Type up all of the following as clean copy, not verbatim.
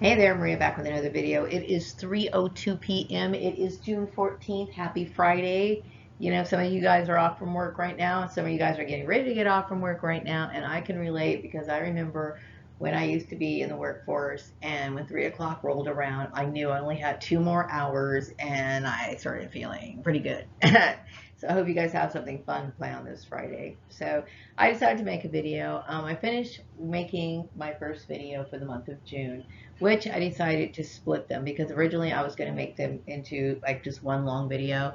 Hey there, Maria, back with another video. It is 3:02 p.m. It is June 14th. Happy Friday. You know, some of you guys are off from work right now. Some of you guys are getting ready to get off from work right now. And I can relate because I remember when I used to be in the workforce and when 3 o'clock rolled around, I knew I only had 2 more hours and I started feeling pretty good. So I hope you guys have something fun to play on this Friday. So I decided to make a video. I finished making my first video for the month of June, which I decided to split them because originally I was going to make them into like just one long video.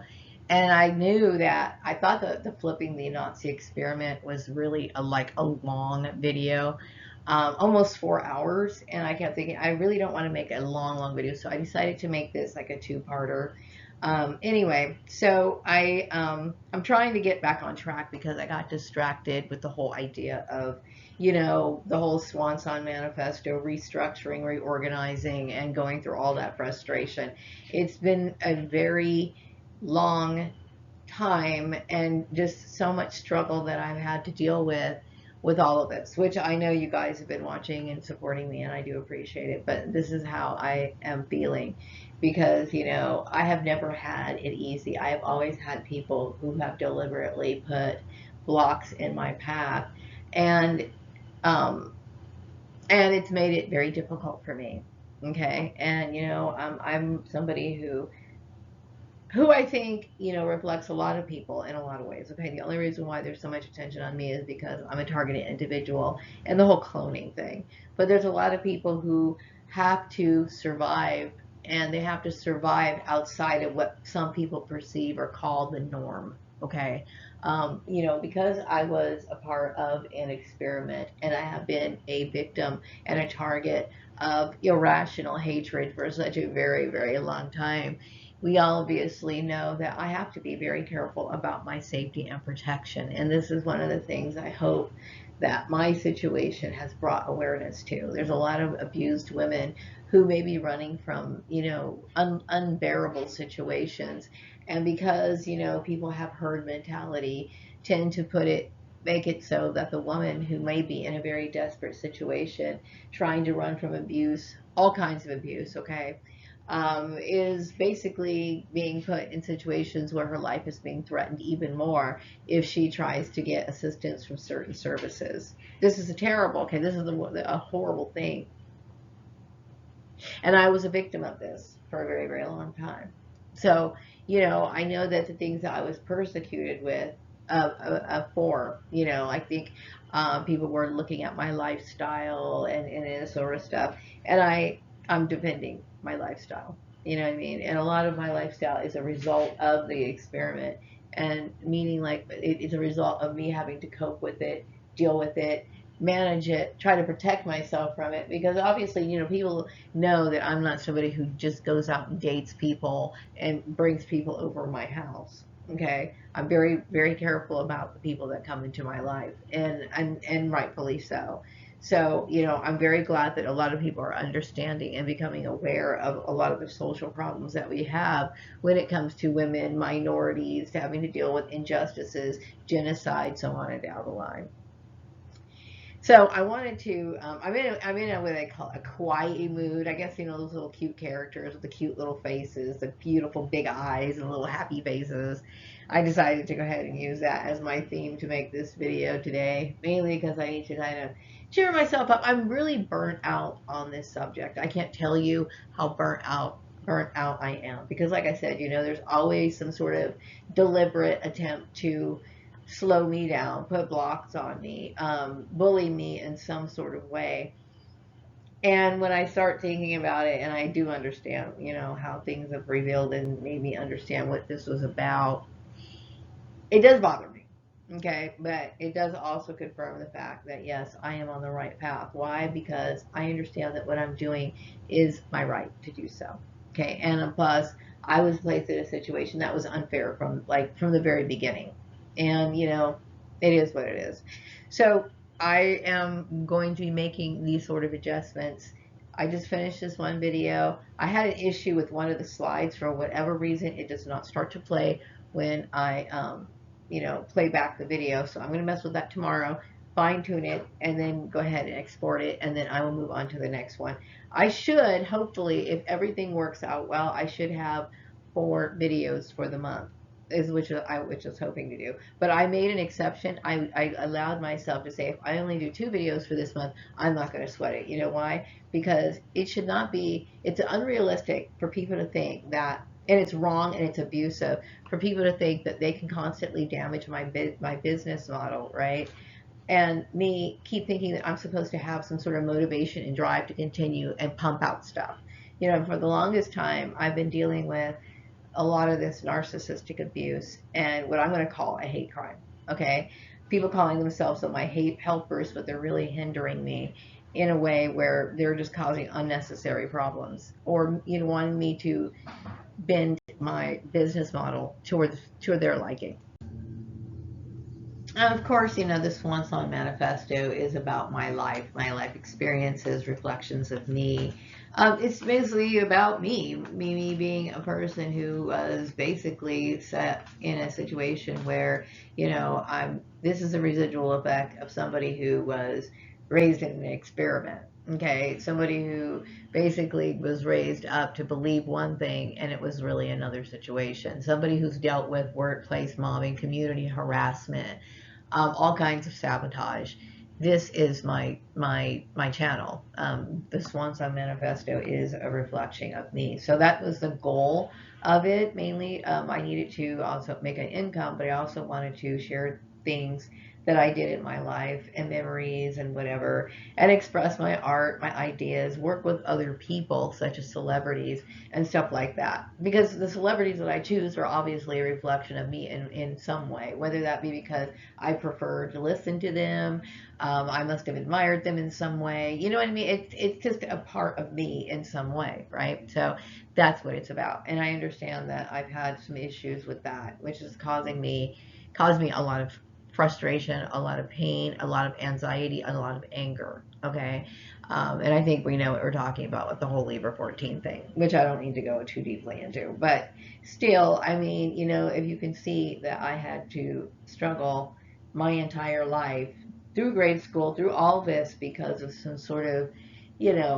And I knew that I thought the flipping the Nazi experiment was really like a long video, almost 4 hours. And I kept thinking, I really don't want to make a long video. So I decided to make this like a two-parter. Anyway, so I'm trying to get back on track because I got distracted with the whole idea of, you know, the whole Swan Song Manifesto, restructuring, reorganizing, and going through all that frustration. It's been a very long time and just so much struggle that I've had to deal with all of this, which I know you guys have been watching and supporting me, and I do appreciate it. But this is how I am feeling because, you know, I have never had it easy. I have always had people who have deliberately put blocks in my path, and um, and it's made it very difficult for me. Okay, and you know, I'm somebody who I think, you know, reflects a lot of people in a lot of ways. Okay, the only reason why there's so much attention on me is because I'm a targeted individual and the whole cloning thing. But there's a lot of people who have to survive, and they have to survive outside of what some people perceive or call the norm. Okay, you know, because I was a part of an experiment and I have been a victim and a target of irrational hatred for such a very, very long time. We obviously know that I have to be very careful about my safety and protection. And this is one of the things I hope that my situation has brought awareness to. There's a lot of abused women who may be running from, you know, unbearable situations. And because, you know, people have herd mentality, tend to make it so that the woman who may be in a very desperate situation, trying to run from abuse, all kinds of abuse, okay, is basically being put in situations where her life is being threatened even more if she tries to get assistance from certain services. This is a terrible, okay, this is a horrible thing. And I was a victim of this for a very, very long time. So, you know, I know that the things that I was persecuted with, for, you know, I think people were looking at my lifestyle and this sort of stuff. And I'm defending my lifestyle. You know what I mean? And a lot of my lifestyle is a result of the experiment, and meaning like it's a result of me having to cope with it, deal with it, manage it, try to protect myself from it. Because obviously, you know, people know that I'm not somebody who just goes out and dates people and brings people over my house. Okay, I'm very, very careful about the people that come into my life, and rightfully so. So, you know, I'm very glad that a lot of people are understanding and becoming aware of a lot of the social problems that we have when it comes to women, minorities, having to deal with injustices, genocide, so on and down the line. So I wanted to. I'm in a what I call a kawaii mood. I guess, you know, those little cute characters with the cute little faces, the beautiful big eyes, and little happy faces. I decided to go ahead and use that as my theme to make this video today, mainly because I need to kind of cheer myself up. I'm really burnt out on this subject. I can't tell you how burnt out I am, because like I said, you know, there's always some sort of deliberate attempt to slow me down, put blocks on me, bully me in some sort of way. And when I start thinking about it, and I do understand, you know, how things have revealed and made me understand what this was about, it does bother me. Okay, but it does also confirm the fact that yes, I am on the right path. Why? Because I understand that what I'm doing is my right to do so. Okay, and plus, I was placed in a situation that was unfair from the very beginning, and you know, it is what it is. So I am going to be making these sort of adjustments. I just finished this one video. I had an issue with one of the slides for whatever reason. It does not start to play when I you know, play back the video. So I'm going to mess with that tomorrow. fine tune it, and then go ahead and export it, and then I will move on to the next one. I should, hopefully, if everything works out well, I should have 4 videos for the month, is which I was hoping to do. But I made an exception. I allowed myself to say if I only do 2 videos for this month, I'm not going to sweat it. You know why? Because it should not be. It's unrealistic for people to think that, and it's wrong and it's abusive for people to think that they can constantly damage my business model, right? And me keep thinking that I'm supposed to have some sort of motivation and drive to continue and pump out stuff. You know, for the longest time, I've been dealing with a lot of this narcissistic abuse and what I'm going to call a hate crime. Okay, people calling themselves my hate helpers, but they're really hindering me in a way where they're just causing unnecessary problems, or wanting me to bend my business model toward their liking. And of course, the Swan Song Manifesto is about my life experiences, reflections of me. It's basically about me being a person who was basically set in a situation where, this is a residual effect of somebody who was raised in an experiment. Okay, somebody who basically was raised up to believe one thing and it was really another situation. Somebody who's dealt with workplace mobbing, community harassment, all kinds of sabotage. This is my channel. The Swan Song Manifesto is a reflection of me. So that was the goal of it. Mainly, I needed to also make an income, but I also wanted to share things that I did in my life and memories and whatever, and express my art, my ideas, work with other people such as celebrities and stuff like that. Because the celebrities that I choose are obviously a reflection of me in some way, whether that be because I prefer to listen to them. I must have admired them in some way. You know what I mean? It's just a part of me in some way, right? So that's what it's about. And I understand that I've had some issues with that, which is caused me a lot of frustration, a lot of pain, a lot of anxiety, a lot of anger. Okay. And I think we know what we're talking about with the whole Libra 14 thing, which I don't need to go too deeply into. But still, I mean, if you can see that I had to struggle my entire life through grade school, through all this because of some sort of,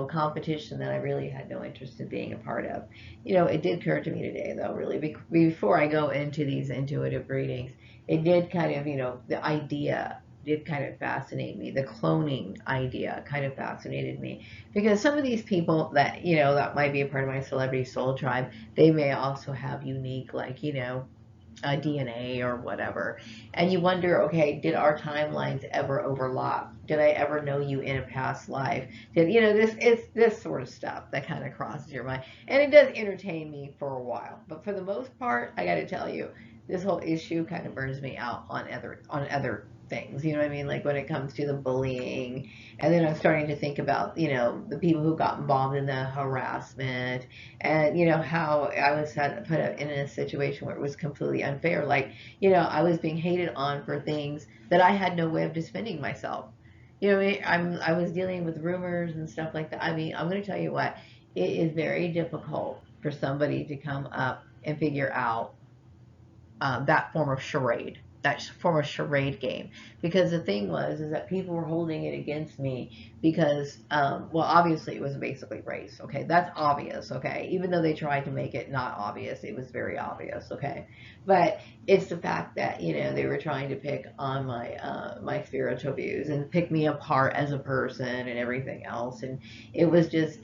competition that I really had no interest in being a part of. It did occur to me today, though, really, before I go into these intuitive readings, it did kind of, the idea did kind of fascinate me. The cloning idea kind of fascinated me because some of these people that, that might be a part of my celebrity soul tribe, they may also have unique, like, DNA or whatever. And you wonder, okay, did our timelines ever overlap? Did I ever know you in a past life? Did this? It's this sort of stuff that kind of crosses your mind, and it does entertain me for a while. But for the most part, I got to tell you, this whole issue kind of burns me out on other things. You know what I mean? Like when it comes to the bullying, and then I'm starting to think about the people who got involved in the harassment, and how I was put in a situation where it was completely unfair. Like I was being hated on for things that I had no way of defending myself. I mean? I was dealing with rumors and stuff like that. I mean, I'm going to tell you what, it is very difficult for somebody to come up and figure out that form of charade, that form of charade game. Because the thing was, is that people were holding it against me because, well, obviously it was basically race. Okay, that's obvious. Okay, even though they tried to make it not obvious, it was very obvious. Okay, but it's the fact that they were trying to pick on my spiritual views and pick me apart as a person and everything else, and it was just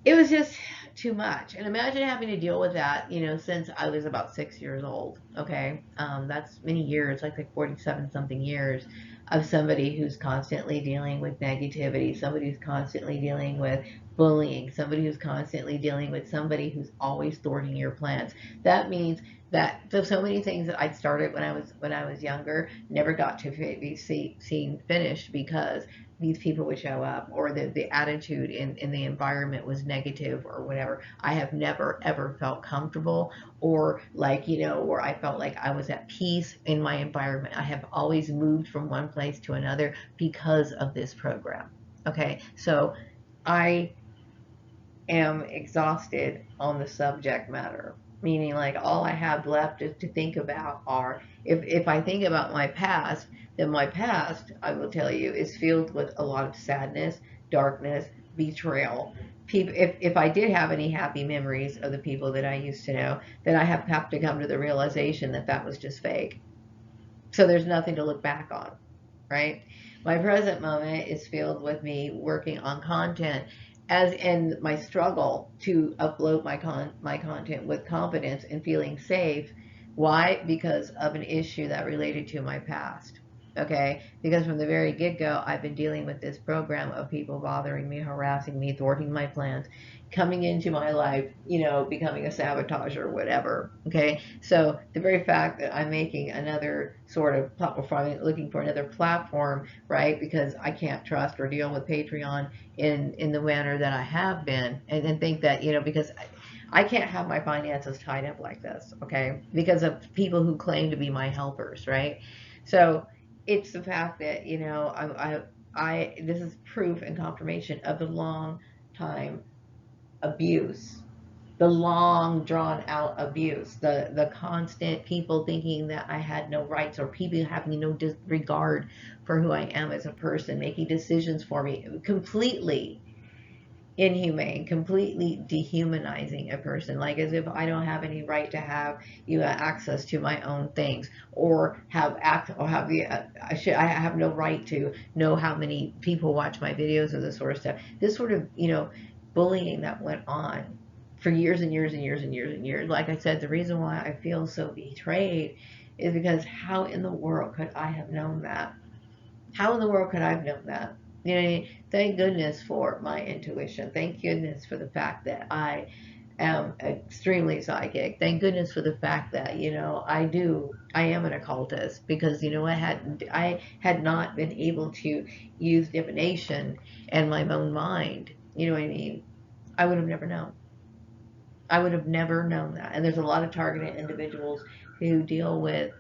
it was just too much. And imagine having to deal with that, since I was about 6 years old. Okay. That's many years, like 47 something years of somebody who's constantly dealing with negativity, somebody who's constantly dealing with bullying, somebody who's constantly dealing with somebody who's always thwarting your plans. That means that so many things that I'd started when I was younger never got to be seen finished because these people would show up, or the attitude in the environment was negative or whatever. I have never ever felt comfortable, or like where I felt like I was at peace in my environment. I have always moved from one place to another because of this program. Okay, so I am exhausted on the subject matter. meaning like all I have left is to think about are, if I think about my past, then my past, I will tell you, is filled with a lot of sadness, darkness, betrayal. People, if I did have any happy memories of the people that I used to know, then I have to come to the realization that that was just fake. So there's nothing to look back on, right? My present moment is filled with me working on content as and my struggle to upload my content with confidence and feeling safe. Why? Because of an issue that related to my past. Okay, because from the very get-go I've been dealing with this program of people bothering me, harassing me, thwarting my plans, coming into my life, becoming a sabotage or whatever. Okay, so the very fact that I'm making another sort of platform, looking for another platform, right? Because I can't trust or deal with Patreon in the manner that I have been, and think that because I can't have my finances tied up like this, okay? Because of people who claim to be my helpers, right? So it's the fact that I this is proof and confirmation of the long time abuse, the long drawn out abuse, the constant people thinking that I had no rights, or people having no regard for who I am as a person, making decisions for me, completely inhumane, completely dehumanizing a person, like as if I don't have any right to have access to my own things, or have act or have the I have no right to know how many people watch my videos, or this sort of stuff. This sort of bullying that went on for years and years and years and years and years. Like I said, the reason why I feel so betrayed is because how in the world could I have known that? How in the world could I have known that? Thank goodness for my intuition. Thank goodness for the fact that I am extremely psychic. Thank goodness for the fact that I am an occultist, because I had not been able to use divination and my own mind. You know what I mean? I would have never known. I would have never known that. And there's a lot of targeted individuals who deal with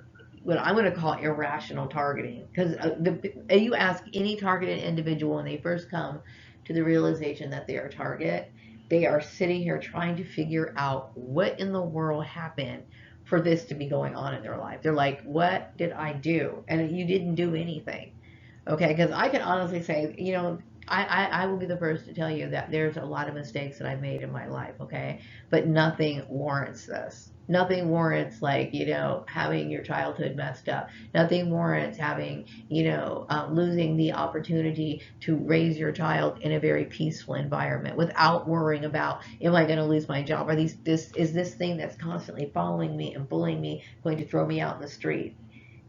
what I'm going to call irrational targeting. Because you ask any targeted individual when they first come to the realization that they are a target, they are sitting here trying to figure out what in the world happened for this to be going on in their life. They're like, what did I do? And you didn't do anything. Okay, because I can honestly say, I will be the first to tell you that there's a lot of mistakes that I've made in my life, okay? But nothing warrants this. Nothing warrants, like, having your childhood messed up. Nothing warrants having, losing the opportunity to raise your child in a very peaceful environment without worrying about, am I going to lose my job? Is this thing that's constantly following me and bullying me going to throw me out in the street?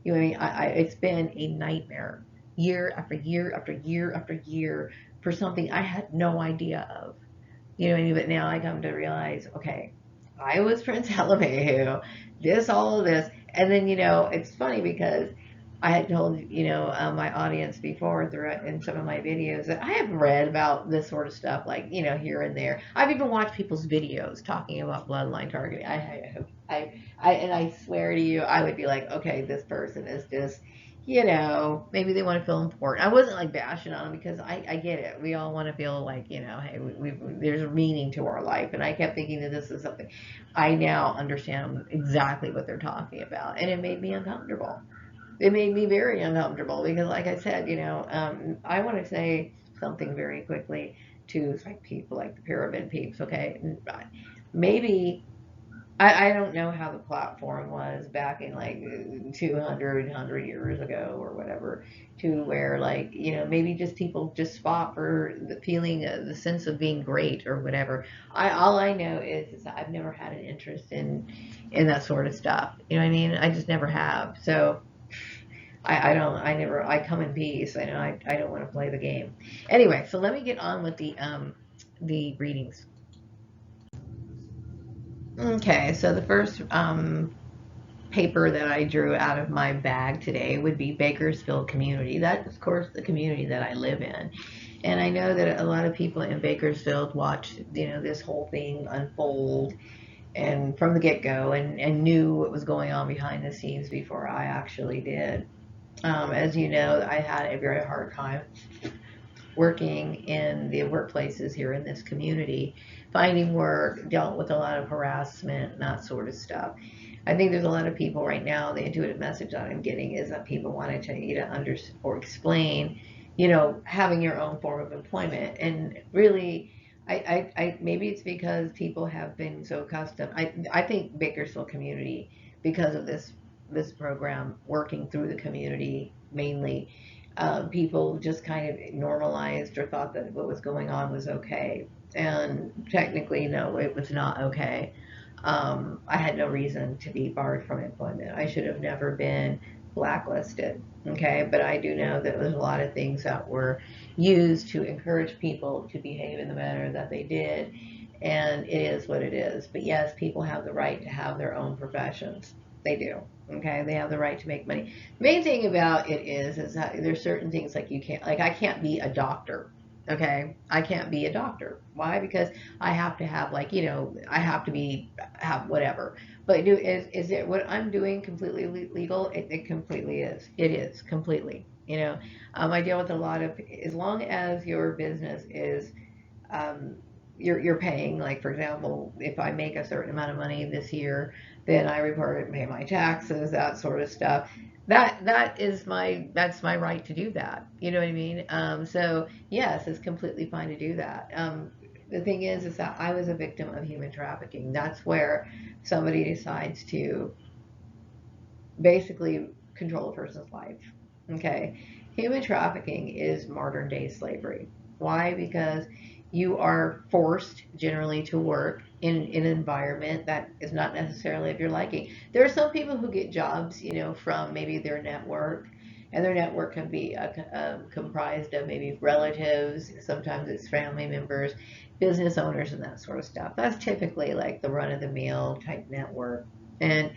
You know what I mean? It's been a nightmare, year after year after year after year, for something I had no idea of. You know what I mean? But now I come to realize, okay, I was Prince Alamehu, all of this. And then, it's funny because I had told, my audience before through in some of my videos that I have read about this sort of stuff, like, here and there. I've even watched people's videos talking about bloodline targeting. And I swear to you, I would be like, okay, this person is just, maybe they want to feel important. I wasn't like bashing on them, because I get it. We all want to feel like, hey, there's a meaning to our life. And I kept thinking that this is something. I now understand exactly what they're talking about. And it made me uncomfortable. It made me very uncomfortable because, like I said, I want to say something very quickly to like people like the pyramid peeps. Okay, maybe I don't know how the platform was back in like 200 years ago or whatever, to where, like, maybe just people just fought for the feeling, the sense of being great or whatever. All I know is that I've never had an interest in that sort of stuff. You know what I mean? I just never have. So I don't, I never, I come in peace. I don't want to play the game. Anyway, so let me get on with the readings. Okay, so the first paper that I drew out of my bag today would be Bakersfield community. That's, of course, the community that I live in. And I know that a lot of people in Bakersfield watched, this whole thing unfold and from the get-go, and knew what was going on behind the scenes before I actually did. As you know, I had a very hard time working in the workplaces here in this community, finding work, dealt with a lot of harassment and that sort of stuff. I think there's a lot of people right now, the intuitive message that I'm getting is that people wanted to you to under or explain, having your own form of employment. And really, maybe it's because people have been so accustomed. I think Bakersfield community, because of this program working through the community mainly, people just kind of normalized or thought that what was going on was okay. And technically, no, it was not okay. I had no reason to be barred from employment. I should have never been blacklisted. Okay, but I do know that there's a lot of things that were used to encourage people to behave in the manner that they did, and it is what it is. But yes, people have the right to have their own professions. They do. Okay, they have the right to make money. The main thing about it is that there's certain things like you can't, like I can't be a doctor. Okay, I can't be a doctor. Why? Because I have to have like I have to be have whatever. But is it what I'm doing completely legal? It completely is. It is completely. I deal with a lot of, as long as your business is um, you're paying, like for example, if I make a certain amount of money this year, then I report it and pay my taxes, that sort of stuff. That's my right to do that. You know what I mean? So yes, it's completely fine to do that. The thing is that I was a victim of human trafficking. That's where somebody decides to basically control a person's life. Okay, human trafficking is modern day slavery. Why? Because you are forced generally to work in an environment that is not necessarily of your liking. There are some people who get jobs, from maybe their network, and their network can be comprised of maybe relatives, sometimes it's family members, business owners, and that sort of stuff. That's typically like the run of the mill type network. And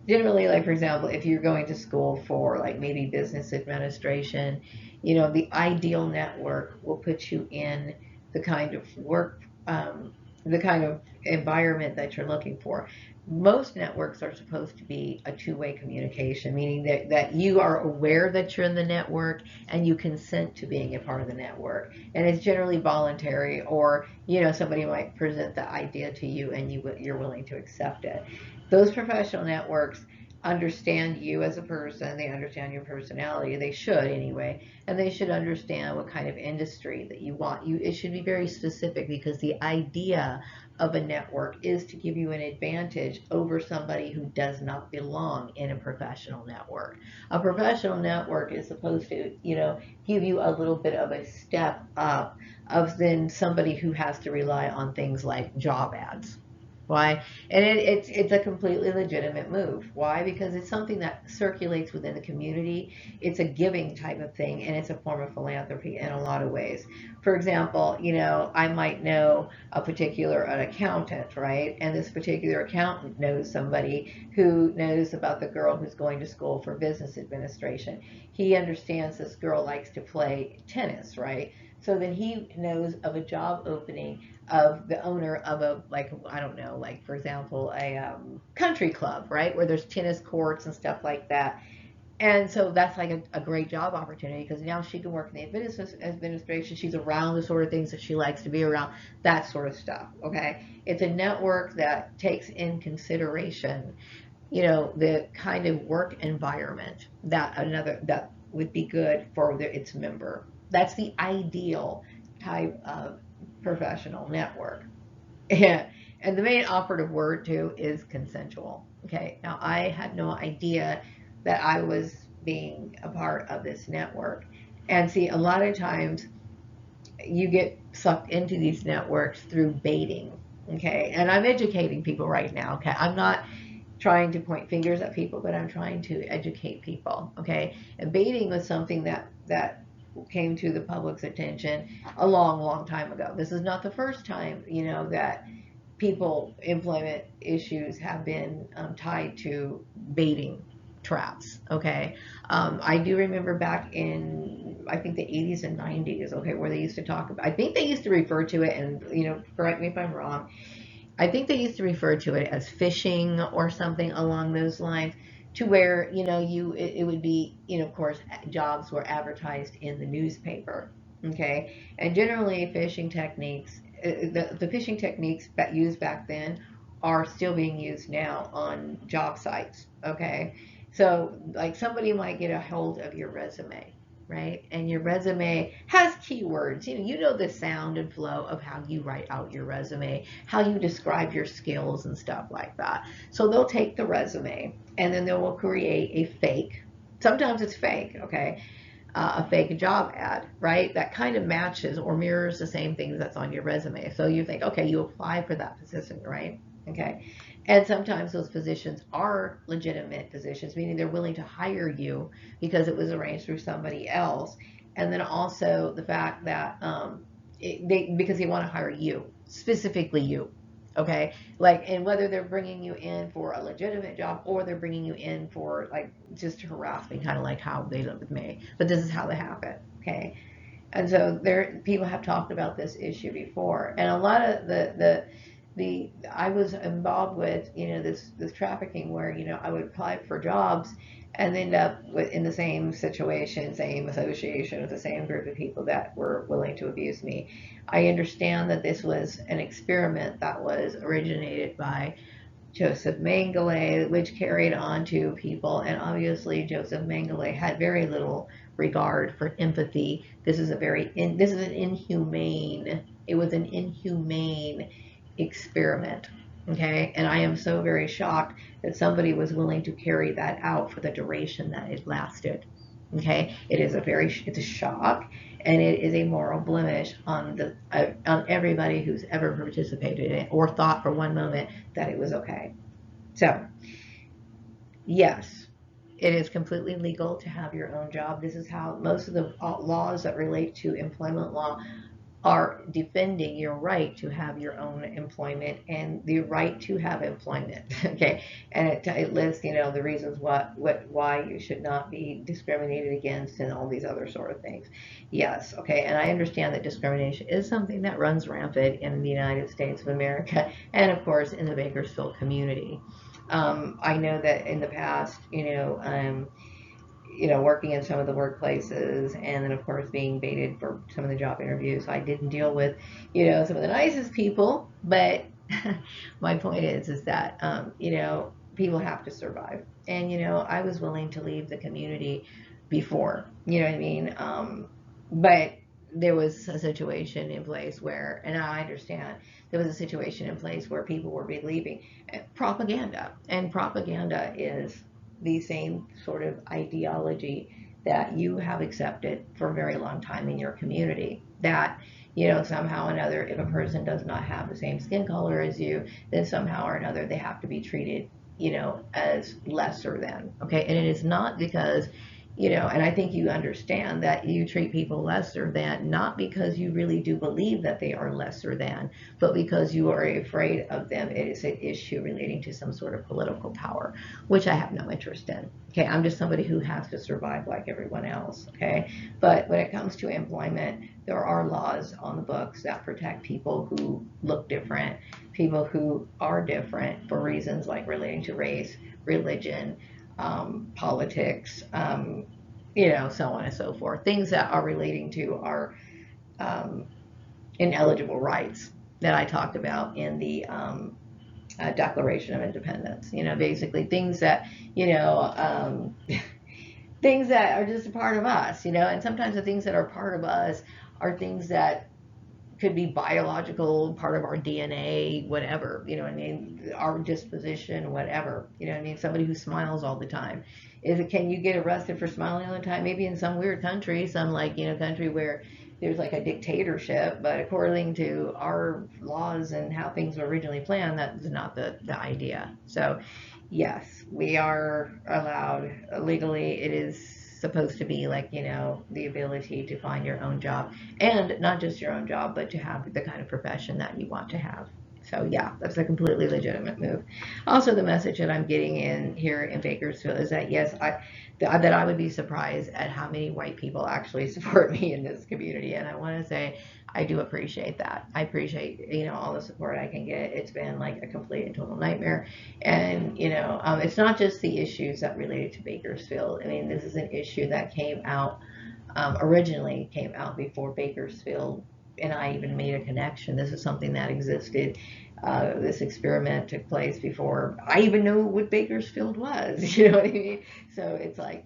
generally, like for example, if you're going to school for like maybe business administration, the ideal network will put you in the kind of work, the kind of environment that you're looking for. Most networks are supposed to be a two-way communication, meaning that you are aware that you're in the network and you consent to being a part of the network. And it's generally voluntary, or somebody might present the idea to you and you're willing to accept it. Those professional networks understand you as a person, they understand your personality, they should anyway, and they should understand what kind of industry that you want. It should be very specific, because the idea of a network is to give you an advantage over somebody who does not belong in a professional network. A professional network is supposed to, give you a little bit of a step up of then somebody who has to rely on things like job ads. Why? And it's a completely legitimate move. Why? Because it's something that circulates within the community. It's a giving type of thing, and it's a form of philanthropy in a lot of ways. For example, I might know a particular an accountant, right? And this particular accountant knows somebody who knows about the girl who's going to school for business administration. He understands this girl likes to play tennis, right? So then he knows of a job opening of the owner of a, like, I don't know, like for example a country club, right, where there's tennis courts and stuff like that. And so that's like a great job opportunity, because now she can work in the business administration. She's around the sort of things that she likes to be around, that sort of stuff. Okay, it's a network that takes in consideration, the kind of work environment that would be good for its member. That's the ideal type of professional network. And, and the main operative word too is consensual. Okay, now I had no idea that I was being a part of this network. And see, a lot of times you get sucked into these networks through baiting. Okay, and I'm educating people right now. Okay, I'm not trying to point fingers at people, but I'm trying to educate people. Okay, and baiting was something that came to the public's attention a long, long time ago. This is not the first time, that people employment issues have been tied to baiting traps. Okay, I do remember back in, I think, the 80s and 90s. Okay, where they used to talk about, I think they used to refer to it, and correct me if I'm wrong, I think they used to refer to it as phishing or something along those lines, to where it would be, of course, jobs were advertised in the newspaper. Okay, and generally phishing techniques, the phishing techniques that used back then are still being used now on job sites. Okay, so like somebody might get a hold of your resume, right? And your resume has keywords. You know the sound and flow of how you write out your resume, how you describe your skills and stuff like that. So they'll take the resume and then they will create a fake. Sometimes it's fake, okay, a fake job ad, right? That kind of matches or mirrors the same things that's on your resume. So you think, okay, you apply for that position, right? Okay. And sometimes those positions are legitimate positions, meaning they're willing to hire you because it was arranged through somebody else. And then also the fact that because they want to hire you, specifically you. Okay, like, and whether they're bringing you in for a legitimate job or they're bringing you in for like just to harass me, kind of like how they did with me. But this is how they happen. Okay, and so there, people have talked about this issue before, and a lot of the I was involved with, this trafficking where I would apply for jobs and end up in the same situation, same association with the same group of people that were willing to abuse me. I understand that this was an experiment that was originated by Joseph Mengele, which carried on to people. And obviously, Joseph Mengele had very little regard for empathy. This is an inhumane. It was an inhumane experiment. Okay, and I am so very shocked that somebody was willing to carry that out for the duration that it lasted. Okay, it's a shock, and it is a moral blemish on everybody who's ever participated in it or thought for one moment that it was okay. So, yes, it is completely legal to have your own job. This is how most of the laws that relate to employment law are defending your right to have your own employment and the right to have employment. Okay, and it lists the reasons why you should not be discriminated against and all these other sort of things. Yes, okay, and I understand that discrimination is something that runs rampant in the United States of America and of course in the Bakersfield community. I know that in the past, working in some of the workplaces and then of course being baited for some of the job interviews, I didn't deal with, some of the nicest people, but my point is that, people have to survive. And, I was willing to leave the community before, you know what I mean? But there was a situation in place where, and I understand, there was a situation in place where people were believing propaganda, and propaganda is the same sort of ideology that you have accepted for a very long time in your community. That, somehow or another, if a person does not have the same skin color as you, then somehow or another they have to be treated, as lesser than. Okay. And it is not because, and I think you understand that you treat people lesser than not because you really do believe that they are lesser than, but because you are afraid of them. It is an issue relating to some sort of political power, which I have no interest in. Okay, I'm just somebody who has to survive like everyone else. Okay, but when it comes to employment, there are laws on the books that protect people who look different, people who are different for reasons like relating to race, religion, politics, so on and so forth. Things that are relating to our um, ineligible rights that I talked about in the Declaration of Independence. Basically things that, things that are just a part of us, and sometimes the things that are part of us are things that could be biological, part of our DNA, whatever, what I mean, our disposition, whatever, what I mean, somebody who smiles all the time. Can you get arrested for smiling all the time? Maybe in some weird country, some like, country where there's like a dictatorship, but according to our laws and how things were originally planned, that is not the idea. So yes, we are allowed legally. It is supposed to be like, the ability to find your own job, and not just your own job, but to have the kind of profession that you want to have. So yeah, that's a completely legitimate move. Also, the message that I'm getting in here in Bakersfield is that yes, that I would be surprised at how many white people actually support me in this community, and I want to say I do appreciate that. I appreciate all the support I can get. It's been like a complete and total nightmare, and it's not just the issues that related to Bakersfield. I mean, this is an issue that came out originally came out before Bakersfield, and I even made a connection. This is something that existed. This experiment took place before I even knew what Bakersfield was. You know what I mean? So it's like,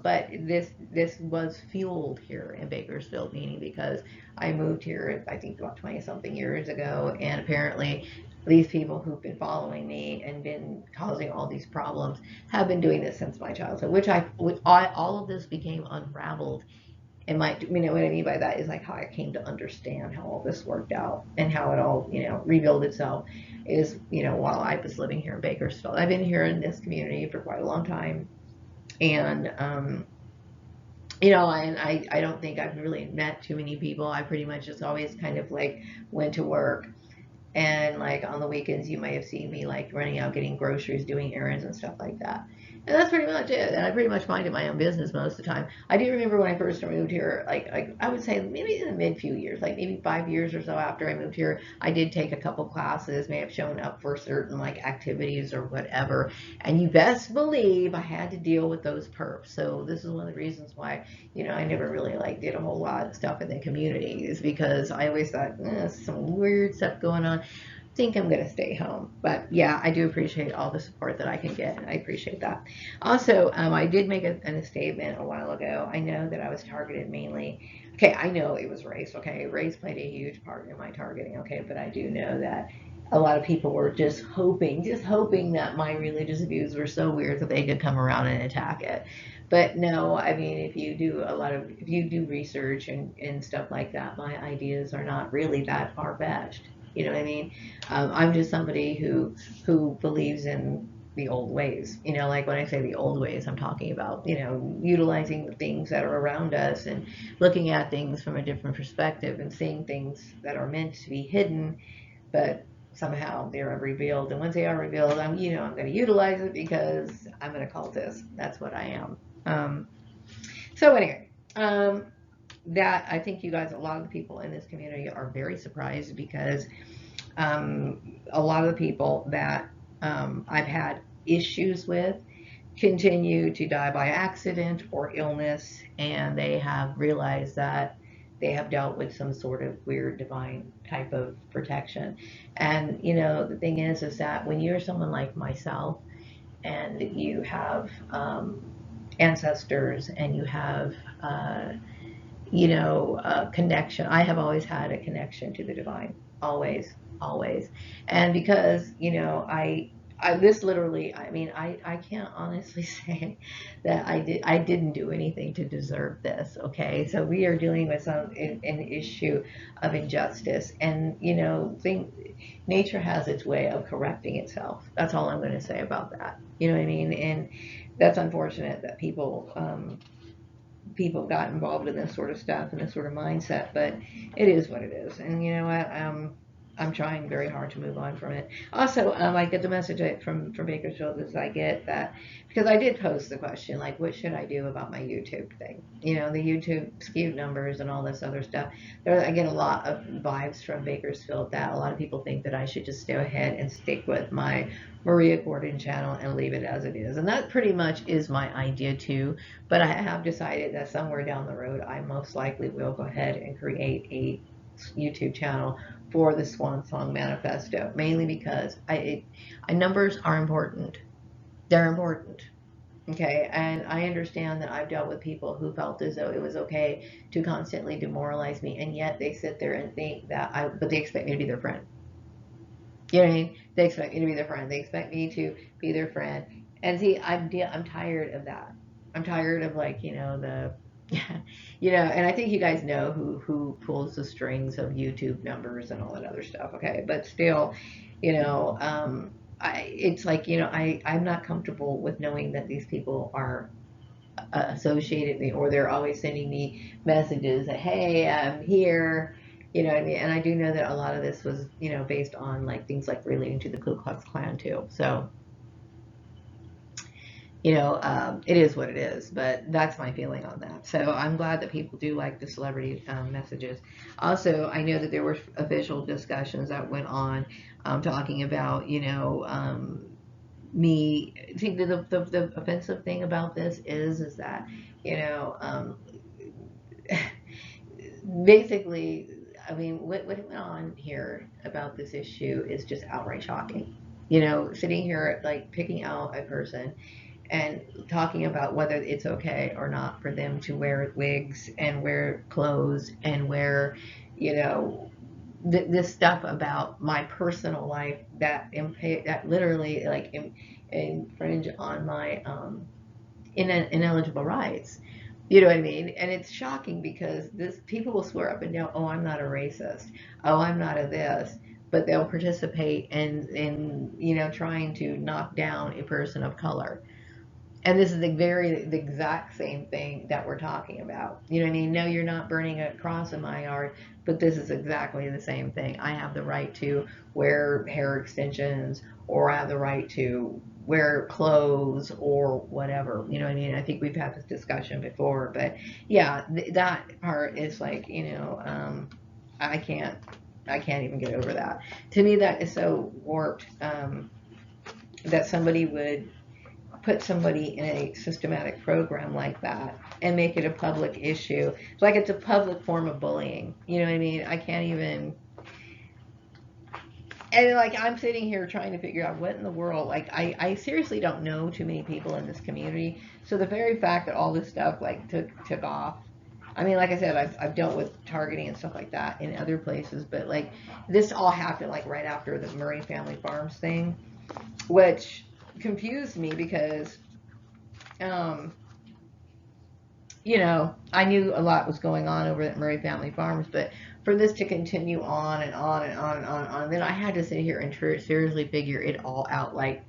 but this was fueled here in Bakersfield, meaning because I moved here, I think about 20 something years ago, and apparently these people who've been following me and been causing all these problems have been doing this since my childhood, all of this became unraveled. And what I mean by that is like how I came to understand how all this worked out and how it all, rebuilt itself is, while I was living here in Bakersfield. I've been here in this community for quite a long time. And, and I don't think I've really met too many people. I pretty much just always kind of like went to work, and like on the weekends you might have seen me like running out getting groceries, doing errands and stuff like that. And that's pretty much it. And I pretty much minded my own business most of the time. I do remember when I first moved here, like I would say maybe in the mid few years, like maybe 5 years or so after I moved here, I did take a couple classes, may have shown up for certain like activities or whatever. And you best believe I had to deal with those perps. So this is one of the reasons why, I never really like did a whole lot of stuff in the community, is because I always thought, some weird stuff going on. Think I'm going to stay home. But yeah, I do appreciate all the support that I can get, and I appreciate that. Also, I did make a statement a while ago. I know that I was targeted mainly. Okay, I know it was race. Okay, race played a huge part in my targeting. Okay, but I do know that a lot of people were just hoping that my religious views were so weird that they could come around and attack it. But no, I mean, if you do research and stuff like that, my ideas are not really that far fetched. You know what I mean? I'm just somebody who believes in the old ways. Like when I say the old ways, I'm talking about, utilizing the things that are around us and looking at things from a different perspective and seeing things that are meant to be hidden, but somehow they're revealed. And once they are revealed, I'm going to utilize it because I'm an occultist. That's what I am. So anyway, that I think you guys, a lot of the people in this community are very surprised because a lot of the people that I've had issues with continue to die by accident or illness, and they have realized that they have dealt with some sort of weird divine type of protection. And the thing is that when you're someone like myself and you have ancestors and you have connection. I have always had a connection to the divine, always, always. And because, this literally, I mean, I can't honestly say that I didn't do anything to deserve this. Okay. So we are dealing with an issue of injustice, and, nature has its way of correcting itself. That's all I'm going to say about that. You know what I mean? And that's unfortunate that people got involved in this sort of stuff and this sort of mindset, but it is what it is. And you know what? I'm trying very hard to move on from it. Also, I get the message from Bakersfield is I get that because I did post the question, like, what should I do about my YouTube thing? The YouTube skewed numbers and all this other stuff. I get a lot of vibes from Bakersfield that a lot of people think that I should just go ahead and stick with my Maria Gordon channel and leave it as it is. And that pretty much is my idea too. But I have decided that somewhere down the road, I most likely will go ahead and create a YouTube channel for the Swan Song Manifesto, mainly because numbers are important. They're important. Okay, and I understand that I've dealt with people who felt as though it was okay to constantly demoralize me, and yet they sit there and think but they expect me to be their friend. You know what I mean? They expect me to be their friend. They expect me to be their friend. And see, I'm tired of that. I'm tired of like, the and I think you guys know who pulls the strings of YouTube numbers and all that other stuff, okay? But still, you know, um it's like, I'm not comfortable with knowing that these people are associated me, or they're always sending me messages that, hey, I'm here. You know what I mean? And I do know that a lot of this was, based on like things like relating to the Ku Klux Klan too. So, it is what it is, but that's my feeling on that. So I'm glad that people do like the celebrity messages. Also, I know that there were official discussions that went on talking about, me. I think the offensive thing about this is that, you know, um, basically, I mean, what went on here about this issue is just outright shocking. Sitting here like picking out a person and talking about whether it's okay or not for them to wear wigs and wear clothes and wear, you know, this stuff about my personal life that literally like infringe on my ineligible rights. You know what I mean? And it's shocking because this people will swear up and down, oh, I'm not a racist. Oh, I'm not a this. But they'll participate in trying to knock down a person of color. And this is the exact same thing that we're talking about. You know what I mean? No, you're not burning a cross in my yard, but this is exactly the same thing. I have the right to wear hair extensions, or I have the right to wear clothes or whatever. You know what I mean? I think we've had this discussion before, but yeah, that part is like, I can't, I can't even get over that. To me, that is so warped, that somebody would put somebody in a systematic program like that and make it a public issue. It's like it's a public form of bullying. You know what I mean? I can't even. And like I'm sitting here trying to figure out what in the world. Like I seriously don't know too many people in this community. So the very fact that all this stuff like took off. I mean, like I said, I've dealt with targeting and stuff like that in other places, but like this all happened like right after the Murray Family Farms thing, which confused me because um, I knew a lot was going on over at Murray Family Farms, but for this to continue on and on and on and on and on, then I had to sit here and seriously figure it all out. Like,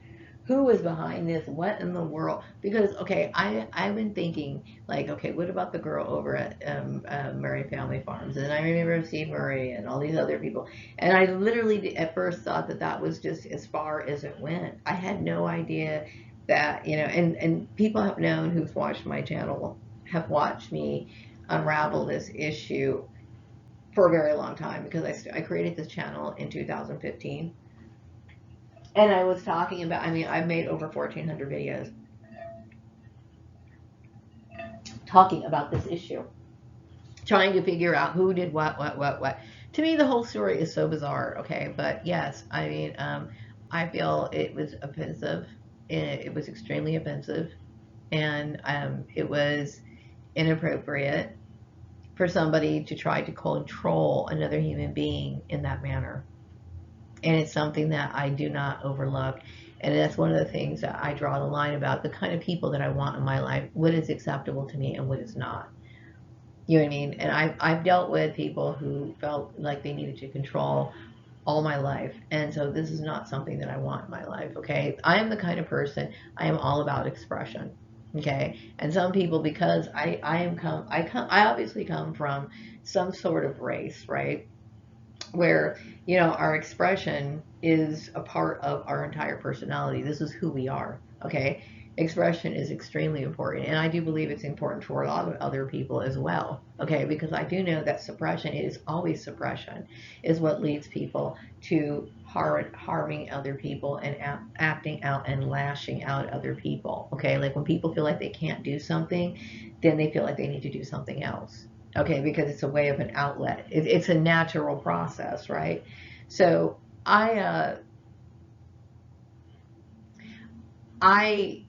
who was behind this? What in the world? Because okay, I've been thinking like, okay, what about the girl over at Murray Family Farms? And I remember Steve Murray and all these other people, and I literally at first thought that that was just as far as it went. I had no idea that and people have known who've watched my channel have watched me unravel this issue for a very long time because I created this channel in 2015 and I was talking about, I mean, I've made over 1,400 videos talking about this issue, trying to figure out who did what. To me, the whole story is so bizarre, okay? But yes, I mean, I feel it was offensive. It was extremely offensive, and it was inappropriate for somebody to try to control another human being in that manner. And it's something that I do not overlook. And that's one of the things that I draw the line about the kind of people that I want in my life, what is acceptable to me and what is not. You know what I mean? And I've dealt with people who felt like they needed to control all my life. And so this is not something that I want in my life, okay? I am the kind of person, I am all about expression. Okay? And some people, because I obviously come from some sort of race, right? Where our expression is a part of our entire personality. This is who we are. Okay, expression is extremely important, and I do believe it's important for a lot of other people as well. Okay, because I do know that suppression is always suppression is what leads people to harming other people and acting out and lashing out at other people. Okay, like when people feel like they can't do something, then they feel like they need to do something else. Okay, because it's a way of an outlet. It's a natural process, right? So I uh, I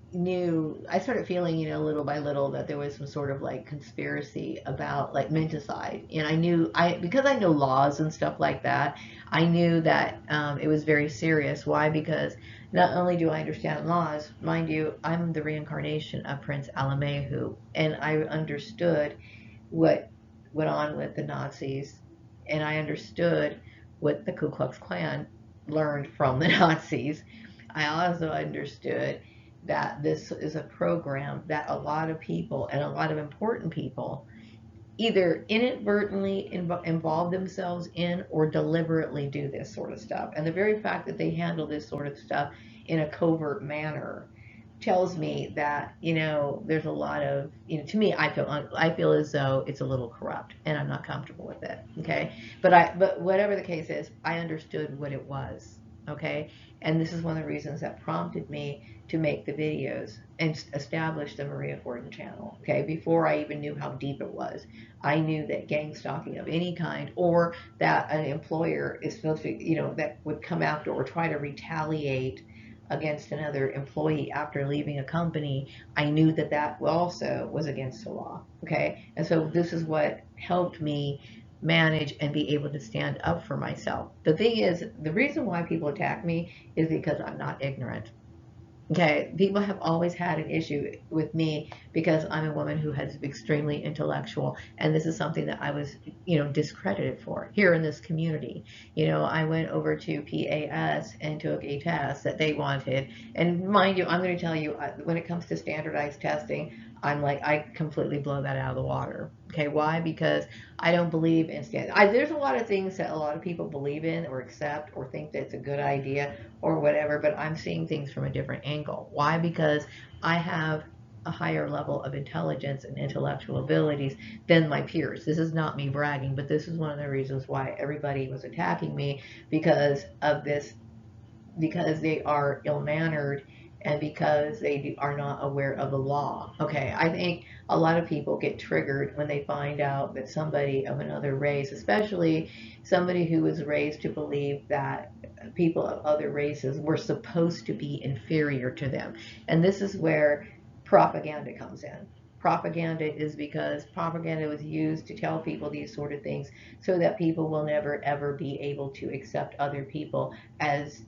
started feeling, little by little that there was some sort of like conspiracy about like menticide. And because I know laws and stuff like that, I knew that it was very serious. Why? Because not only do I understand laws, mind you, I'm the reincarnation of Prince Alamehu, and I understood what went on with the Nazis, and I understood what the Ku Klux Klan learned from the Nazis. I also understood that this is a program that a lot of people and a lot of important people either inadvertently involve themselves in or deliberately do this sort of stuff. And the very fact that they handle this sort of stuff in a covert manner tells me that there's a lot of to me I feel as though it's a little corrupt and I'm not comfortable with it. Okay, but whatever the case is, I understood what it was. okay? And this is one of the reasons that prompted me to make the videos and establish the Maria Fortin channel, okay? Before I even knew how deep it was, I knew that gang stalking of any kind, or that an employer is supposed to, that would come after or try to retaliate against another employee after leaving a company, I knew that that also was against the law, okay? And so this is what helped me manage and be able to stand up for myself. The thing is, the reason why people attack me is because I'm not ignorant. Okay, people have always had an issue with me because I'm a woman who has extremely intellectual, and this is something that I was, discredited for here in this community. I went over to PAS and took a test that they wanted, and mind you, I'm going to tell you, when it comes to standardized testing, I'm like, I completely blow that out of the water. Okay, why? Because I don't believe in there's a lot of things that a lot of people believe in or accept or think that's a good idea or whatever, but I'm seeing things from a different angle. Why? Because I have a higher level of intelligence and intellectual abilities than my peers. This is not me bragging, but this is one of the reasons why everybody was attacking me, because of this, because they are ill mannered and because are not aware of the law. Okay, I think a lot of people get triggered when they find out that somebody of another race, especially somebody who was raised to believe that people of other races were supposed to be inferior to them. And this is where propaganda comes in. Propaganda is because propaganda was used to tell people these sort of things so that people will never ever be able to accept other people as,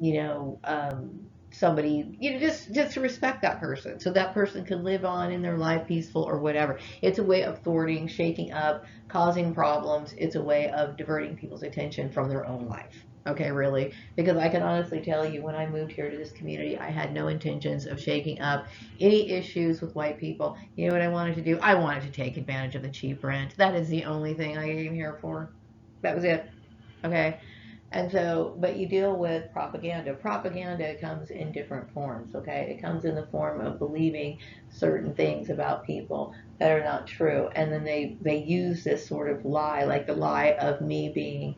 somebody, just to respect that person so that person can live on in their life peaceful or whatever. It's a way of thwarting, shaking up, causing problems. It's a way of diverting people's attention from their own life. Okay, really, because I can honestly tell you, when I moved here to this community, I had no intentions of shaking up any issues with white people. You know what I wanted to do? I wanted to take advantage of the cheap rent. That is the only thing I came here for. That was it. Okay. And so, but you deal with propaganda. Propaganda comes in different forms, okay? It comes in the form of believing certain things about people that are not true. And then they use this sort of lie, like the lie of me being,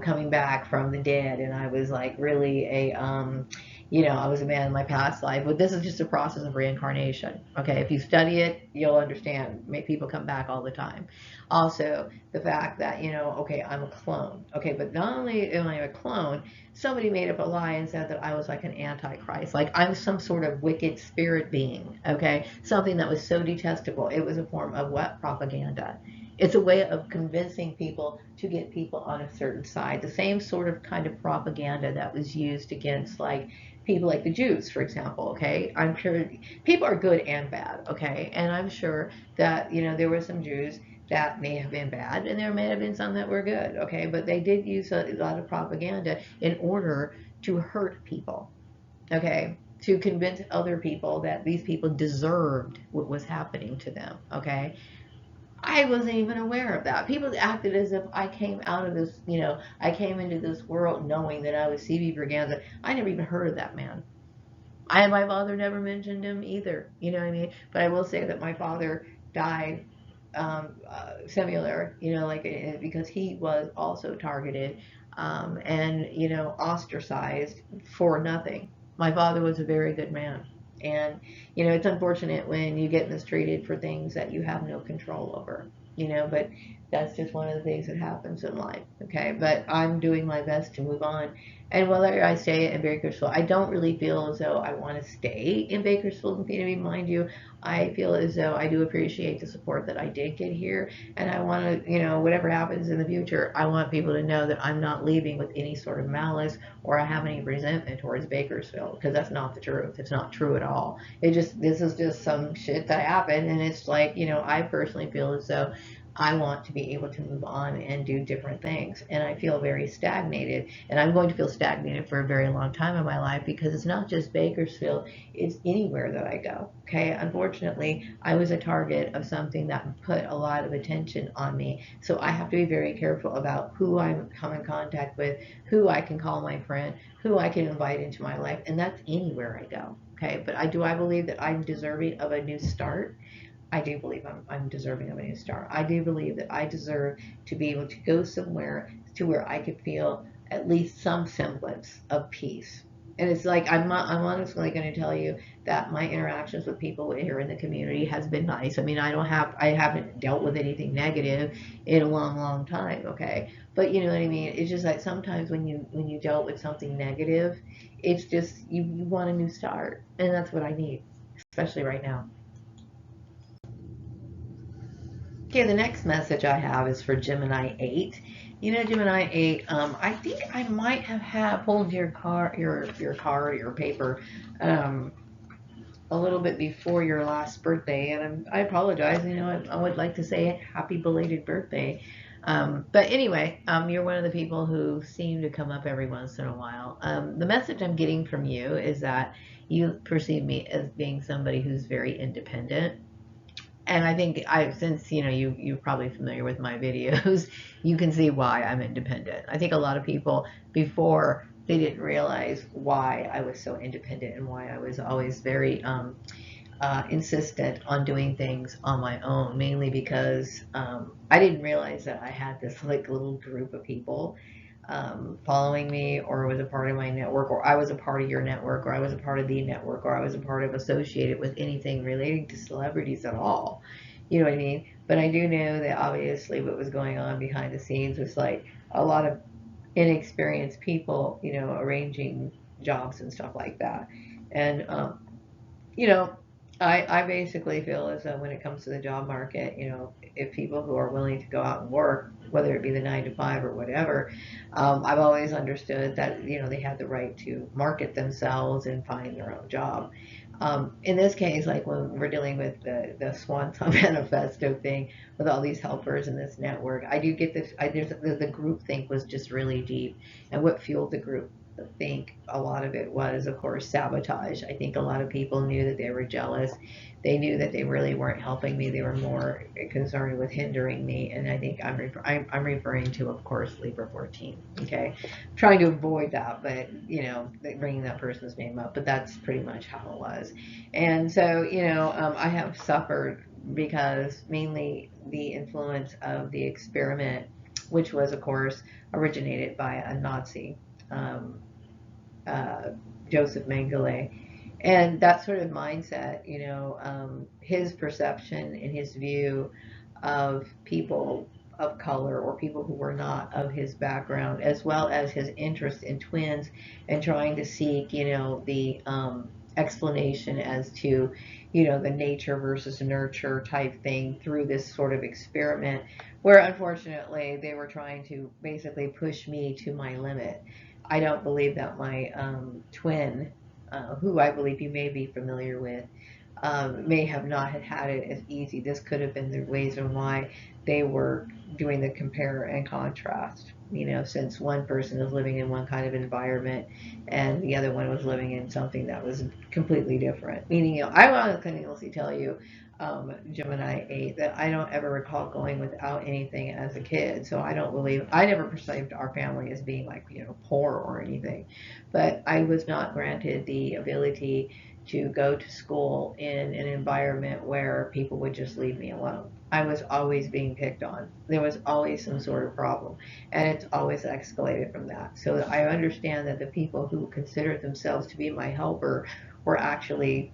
coming back from the dead. And I was like really I was a man in my past life. But this is just a process of reincarnation, okay? If you study it, you'll understand. Make people come back all the time. Also, the fact that, okay, I'm a clone. Okay, but not only am I a clone, somebody made up a lie and said that I was like an antichrist, like I'm some sort of wicked spirit being. Okay, something that was so detestable. It was a form of what? Propaganda. It's a way of convincing people to get people on a certain side. The same sort of kind of propaganda that was used against, like, people like the Jews, for example. Okay, I'm sure people are good and bad. Okay, and I'm sure that, there were some Jews that may have been bad and there may have been some that were good. Okay, but they did use a lot of propaganda in order to hurt people. Okay, to convince other people that these people deserved what was happening to them. Okay, I wasn't even aware of that. People acted as if I came out of this, I came into this world knowing that I was CB Braganza. I never even heard of that man. My father never mentioned him either. You know what I mean? But I will say that my father died similar, like, because he was also targeted, and, ostracized for nothing. My father was a very good man. And, it's unfortunate when you get mistreated for things that you have no control over, but that's just one of the things that happens in life. Okay. But I'm doing my best to move on. And whether I stay in Bakersfield, I don't really feel as though I want to stay in Bakersfield. And mind you, I feel as though I do appreciate the support that I did get here, and I want to, whatever happens in the future, I want people to know that I'm not leaving with any sort of malice or I have any resentment towards Bakersfield, because that's not the truth. It's not true at all. This is just some shit that happened, and it's like, I personally feel as though I want to be able to move on and do different things. And I feel very stagnated. And I'm going to feel stagnated for a very long time in my life, because it's not just Bakersfield, it's anywhere that I go. Okay. Unfortunately, I was a target of something that put a lot of attention on me. So I have to be very careful about who I come in contact with, who I can call my friend, who I can invite into my life. And that's anywhere I go. Okay. But I believe that I'm deserving of a new start. I do believe I'm deserving of a new start. I do believe that I deserve to be able to go somewhere to where I could feel at least some semblance of peace. And it's like I'm honestly going to tell you that my interactions with people here in the community has been nice. I mean, I haven't dealt with anything negative in a long, long time. Okay, but you know what I mean. It's just like sometimes when you dealt with something negative, it's just you want a new start, and that's what I need, especially right now. Okay, the next message I have is for Gemini 8. You know, Gemini 8, I think I might have pulled your card, your paper, um, a little bit before your last birthday, and I apologize. You know, I would like to say happy belated birthday. But anyway, you're one of the people who seem to come up every once in a while. The message I'm getting from you is that you perceive me as being somebody who's very independent, and I think since you know you're probably familiar with my videos, you can see why I'm independent. I think a lot of people before they didn't realize why I was so independent and why I was always very insistent on doing things on my own, mainly because I didn't realize that I had this like little group of people following me, or was a part of my network, or I was a part of your network, or I was a part of the network, or I was a part of associated with anything relating to celebrities at all. You know what I mean? But I do know that obviously what was going on behind the scenes was like a lot of inexperienced people, you know, arranging jobs and stuff like that. And you know, I basically feel as though when it comes to the job market, you know, if people who are willing to go out and work, whether it be the 9 to 5 or whatever, I've always understood that, you know, they have the right to market themselves and find their own job. In this case, like when we're dealing with the Swanton Manifesto thing with all these helpers in this network, I do get this. The group think was just really deep, and what fueled the group think a lot of it was, of course, sabotage. I think a lot of people knew that they were jealous. They knew that they really weren't helping me. They were more concerned with hindering me. And I think I'm referring to, of course, Libra 14. Okay, I'm trying to avoid that, but you know, bringing that person's name up. But that's pretty much how it was. And so, you know, I have suffered because mainly the influence of the experiment, which was, of course, originated by a Nazi. Um, uh, Joseph Mengele. And that sort of mindset, you know, his perception and his view of people of color or people who were not of his background, as well as his interest in twins and trying to seek, you know, the explanation as to, you know, the nature versus nurture type thing through this sort of experiment, where unfortunately they were trying to basically push me to my limit. I don't believe that my twin, who I believe you may be familiar with, may have not had it as easy. This could have been the reason why they were doing the compare and contrast. You know, since one person is living in one kind of environment and the other one was living in something that was completely different. Meaning, you know, I want to continuously tell you, Gemini 8, that I don't ever recall going without anything as a kid. So I don't believe, I never perceived our family as being like, you know, poor or anything. But I was not granted the ability to go to school in an environment where people would just leave me alone. I was always being picked on. There was always some sort of problem, and it's always escalated from that. So I understand that the people who considered themselves to be my helper were actually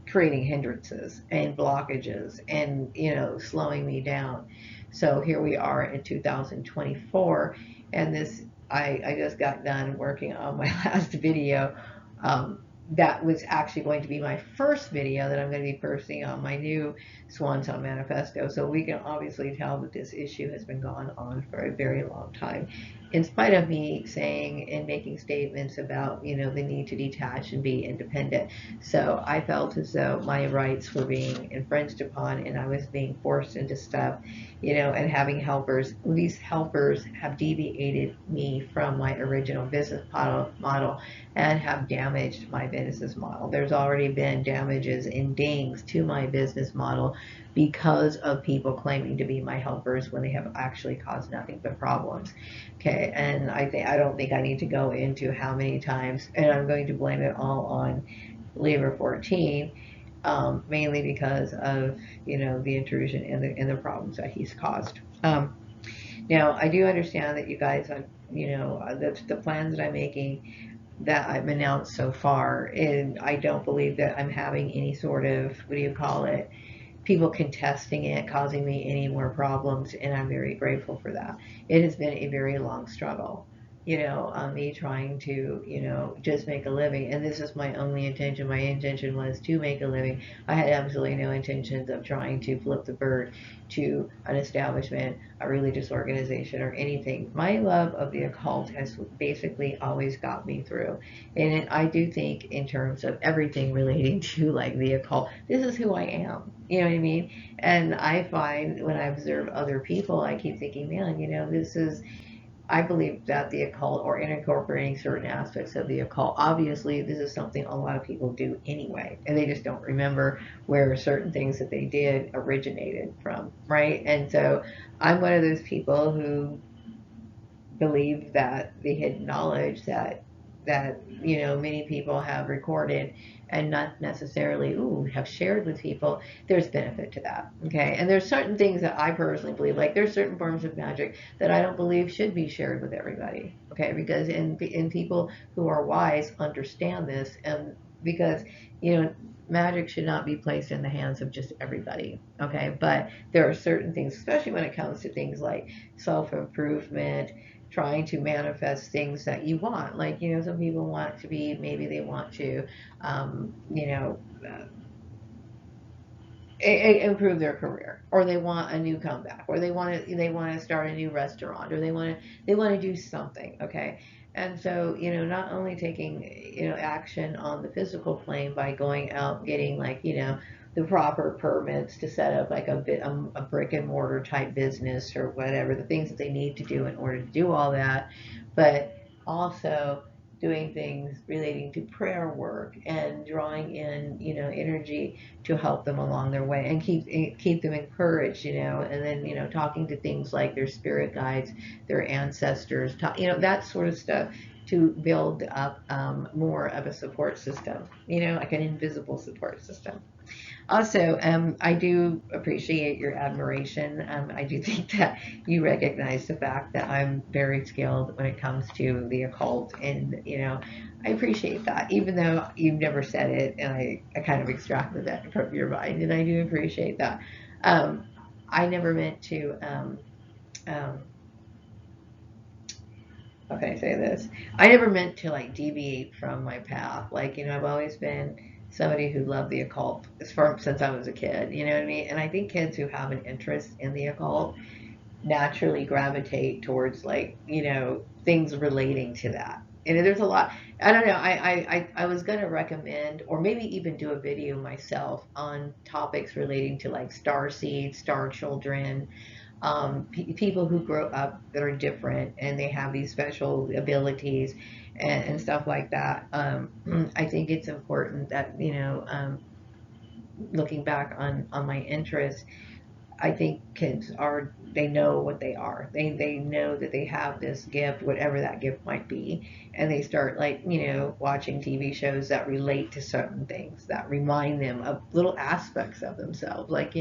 creating hindrances and blockages and, you know, slowing me down. So here we are in 2024, and this I just got done working on my last video. um, that was actually going to be my first video that I'm going to be posting on my new Swanton Manifesto. So we can obviously tell that this issue has been going on for a very long time, in spite of me saying and making statements about, you know, the need to detach and be independent. So I felt as though my rights were being infringed upon and I was being forced into stuff, you know, and having helpers. These helpers have deviated me from my original business model and have damaged my business model. There's already been damages and dings to my business model because of people claiming to be my helpers when they have actually caused nothing but problems. Okay, and I don't think I need to go into how many times, and I'm going to blame it all on Libra 14, mainly because of, you know, the intrusion and the problems that he's caused. Now, I do understand that you guys, the plans that I'm making that I've announced so far, and I don't believe that I'm having any sort of, what do you call it, people contesting it, causing me any more problems, and I'm very grateful for that. It has been a very long struggle, me trying to, just make a living, and this is my only intention. My intention was to make a living. I had absolutely no intentions of trying to flip the bird to an establishment, a religious organization, or anything. My love of the occult has basically always got me through, and I do think in terms of everything relating to like the occult, this is who I am. You know what I mean? And I find when I observe other people, I keep thinking, man, this is, I believe that the occult, or incorporating certain aspects of the occult, obviously this is something a lot of people do anyway, and they just don't remember where certain things that they did originated from, right? And so I'm one of those people who believe that the hidden knowledge that many people have recorded and not necessarily have shared with people, there's benefit to that. Okay, and there's certain things that I personally believe, like there's certain forms of magic that I don't believe should be shared with everybody. Okay, because in people who are wise understand this, and because magic should not be placed in the hands of just everybody. Okay, but there are certain things, especially when it comes to things like self-improvement, trying to manifest things that you want. Like, some people want to be, maybe they want to, um, you know, uh, improve their career, or they want a new comeback, or they want to start a new restaurant, or they want to do something. Okay, and so not only taking action on the physical plane by going out getting, like, the proper permits to set up like a brick and mortar type business, or whatever the things that they need to do in order to do all that, but also doing things relating to prayer work and drawing in energy to help them along their way, and keep them encouraged, and then talking to things like their spirit guides, their ancestors, that sort of stuff, to build up more of a support system, like an invisible support system. Also, I do appreciate your admiration. I do think that you recognize the fact that I'm very skilled when it comes to the occult, and I appreciate that, even though you've never said it, and I kind of extracted that from your mind, and I do appreciate that. Um, I never meant to. Um, how can I say this? I never meant to like deviate from my path. Like, I've always been somebody who loved the occult since I was a kid. You know what I mean? And I think kids who have an interest in the occult naturally gravitate towards, like, things relating to that. And there's a lot. I don't know. I was gonna recommend, or maybe even do a video myself on topics relating to like star seeds, star children, people who grow up that are different and they have these special abilities, and stuff like that. I think it's important that, looking back on my interests, I think kids are, they know what they are. They know that they have this gift, whatever that gift might be, and they start, like, watching TV shows that relate to certain things that remind them of little aspects of themselves. Like,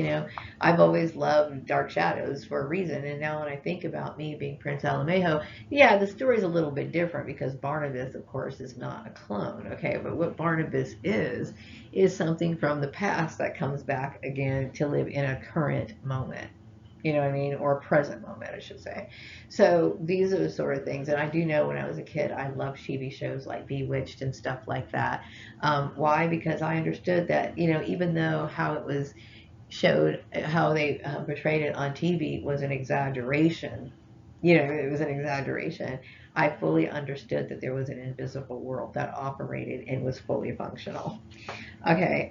I've always loved Dark Shadows for a reason, and now when I think about me being Prince Alamejo, yeah, the story's a little bit different because Barnabas, of course, is not a clone. Okay, but what Barnabas is something from the past that comes back again to live in a current moment. You know what I mean? Or a present moment, I should say. So these are the sort of things. And I do know when I was a kid, I loved TV shows like Bewitched and stuff like that. Why? Because I understood that, even though how it was showed, how they portrayed it on TV was an exaggeration, it was an exaggeration. I fully understood that there was an invisible world that operated and was fully functional. Okay.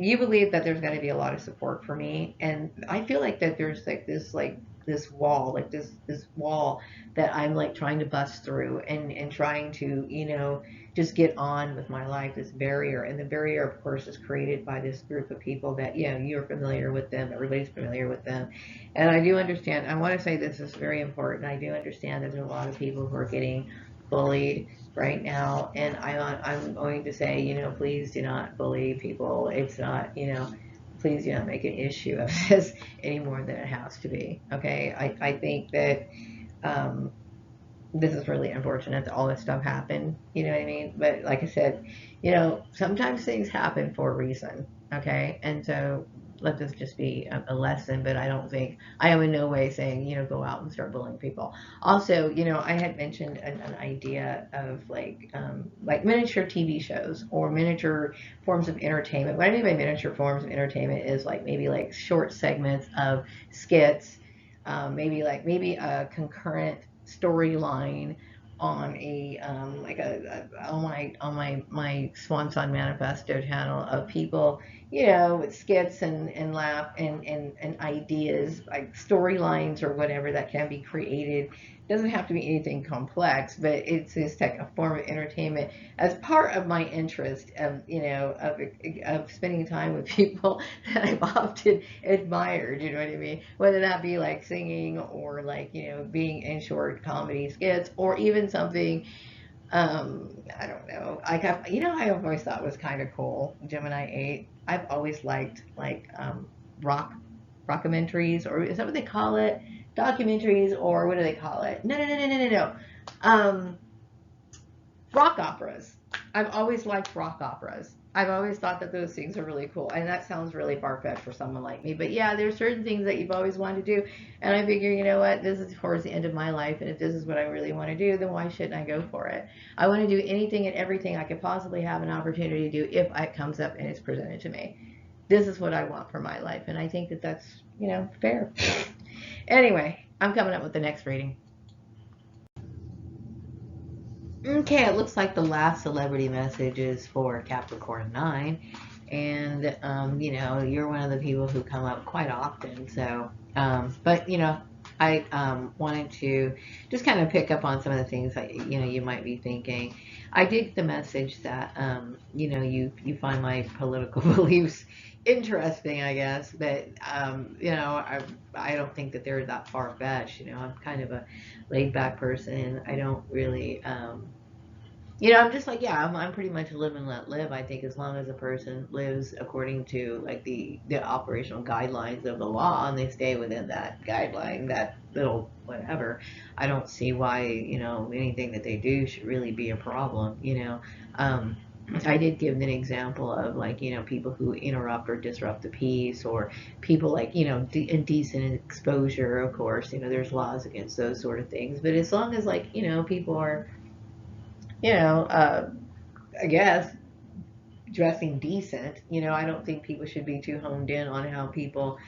You believe that there's going to be a lot of support for me, and I feel like that there's this wall, like this wall that I'm like trying to bust through, and trying to just get on with my life, this barrier. And the barrier, of course, is created by this group of people that you're familiar with them, everybody's familiar with them. And I do understand, I want to say this is very important, I do understand that there's a lot of people who are getting bullied right now, and I'm going to say, please do not bully people. It's not, please do not make an issue of this any more than it has to be. Okay, I think that um, this is really unfortunate that all this stuff happened. You know what I mean? But like I said, sometimes things happen for a reason. Okay, and so let this just be a lesson. But I don't think I am in no way saying go out and start bullying people. Also, I had mentioned an idea of like miniature TV shows or miniature forms of entertainment. What I mean by miniature forms of entertainment is like maybe like short segments of skits, maybe a concurrent storyline on a like on my Swan Song Manifesto channel of people, with skits and laugh and ideas like storylines or whatever that can be created. Doesn't have to be anything complex, but it's just like a form of entertainment as part of my interest of of spending time with people that I've often admired. You know what I mean? Whether that be like singing or like being in short comedy skits or even something. I don't know. Like I've always thought was kind of cool. Gemini 8. I've always liked like rock rockumentaries, or is that what they call it? Documentaries, or what do they call it? No, no, no, no, no, no, no. Um, Rock operas. I've always liked rock operas. I've always thought that those things are really cool. And that sounds really far fetched for someone like me. But yeah, there's certain things that you've always wanted to do. And I figure, you know what? This is towards the end of my life. And if this is what I really want to do, then why shouldn't I go for it? I want to do anything and everything I could possibly have an opportunity to do if it comes up and it's presented to me. This is what I want for my life. And I think that that's, fair. Anyway, I'm coming up with the next reading. Okay, it looks like the last celebrity message is for Capricorn 9. And, you're one of the people who come up quite often. So, but, I wanted to just kind of pick up on some of the things that, you might be thinking. I did the message that, you find my political beliefs interesting, I guess. But, I don't think that they're that far fetched. I'm kind of a laid back person. I don't really, I'm just like, yeah, I'm pretty much live and let live. I think as long as a person lives according to like the operational guidelines of the law and they stay within that guideline, that little whatever, I don't see why, anything that they do should really be a problem, I did give an example of like, people who interrupt or disrupt the peace, or people like, indecent exposure, of course, there's laws against those sort of things. But as long as like, people are, you know, uh, I guess dressing decent. I don't think people should be too honed in on how people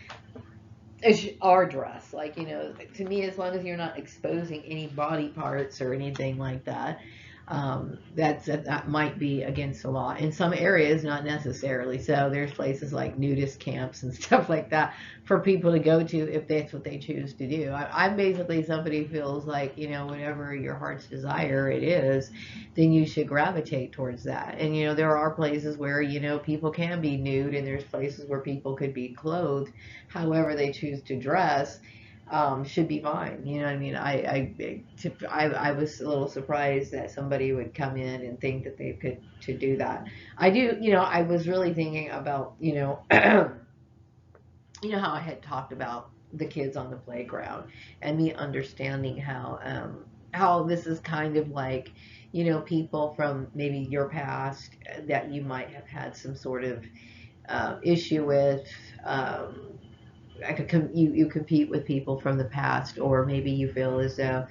are dressed. Like, to me, as long as you're not exposing any body parts or anything like that, that might be against the law. In some areas, not necessarily. So there's places like nudist camps and stuff like that for people to go to if that's what they choose to do. I'm basically somebody who feels like, whatever your heart's desire it is, then you should gravitate towards that. And, there are places where, people can be nude, and there's places where people could be clothed however they choose to dress. Should be fine. You know what I mean? I was a little surprised that somebody would come in and think that they could to do that. I do, I was really thinking about, how I had talked about the kids on the playground and me understanding how this is kind of like, people from maybe your past that you might have had some sort of issue with. You compete with people from the past, or maybe you feel as though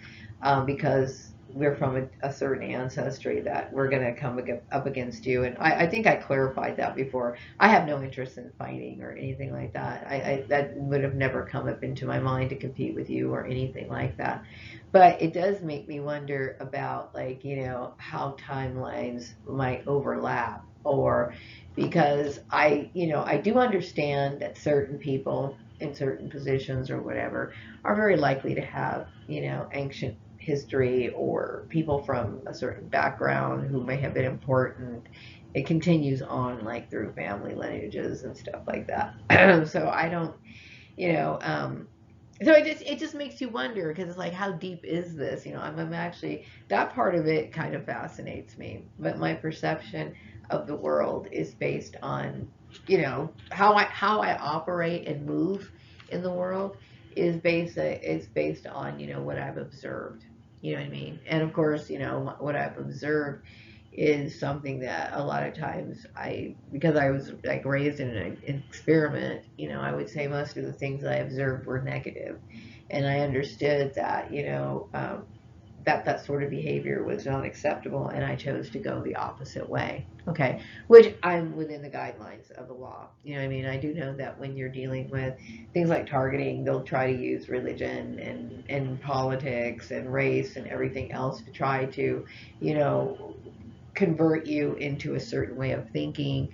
because we're from a certain ancestry that we're going to come up against you. And I think I clarified that before. I have no interest in fighting or anything like that. That would have never come up into my mind to compete with you or anything like that. But it does make me wonder about like, how timelines might overlap, or because I do understand that certain people in certain positions or whatever are very likely to have, ancient history or people from a certain background who may have been important. It continues on like through family lineages and stuff like that. So I don't, you know, so it just makes you wonder, because it's like, how deep is this? I'm actually, that part of it kind of fascinates me, but my perception of the world is based on how I operate and move in the world is based on what I've observed. You know what I mean? And of course, what I've observed is something that a lot of times because I was like raised in an experiment, I would say most of the things I observed were negative, and I understood that, that sort of behavior was not acceptable, and I chose to go the opposite way. Okay, which I'm within the guidelines of the law. You know what I mean? I do know that when you're dealing with things like targeting, they'll try to use religion and politics and race and everything else to try to, you know, convert you into a certain way of thinking.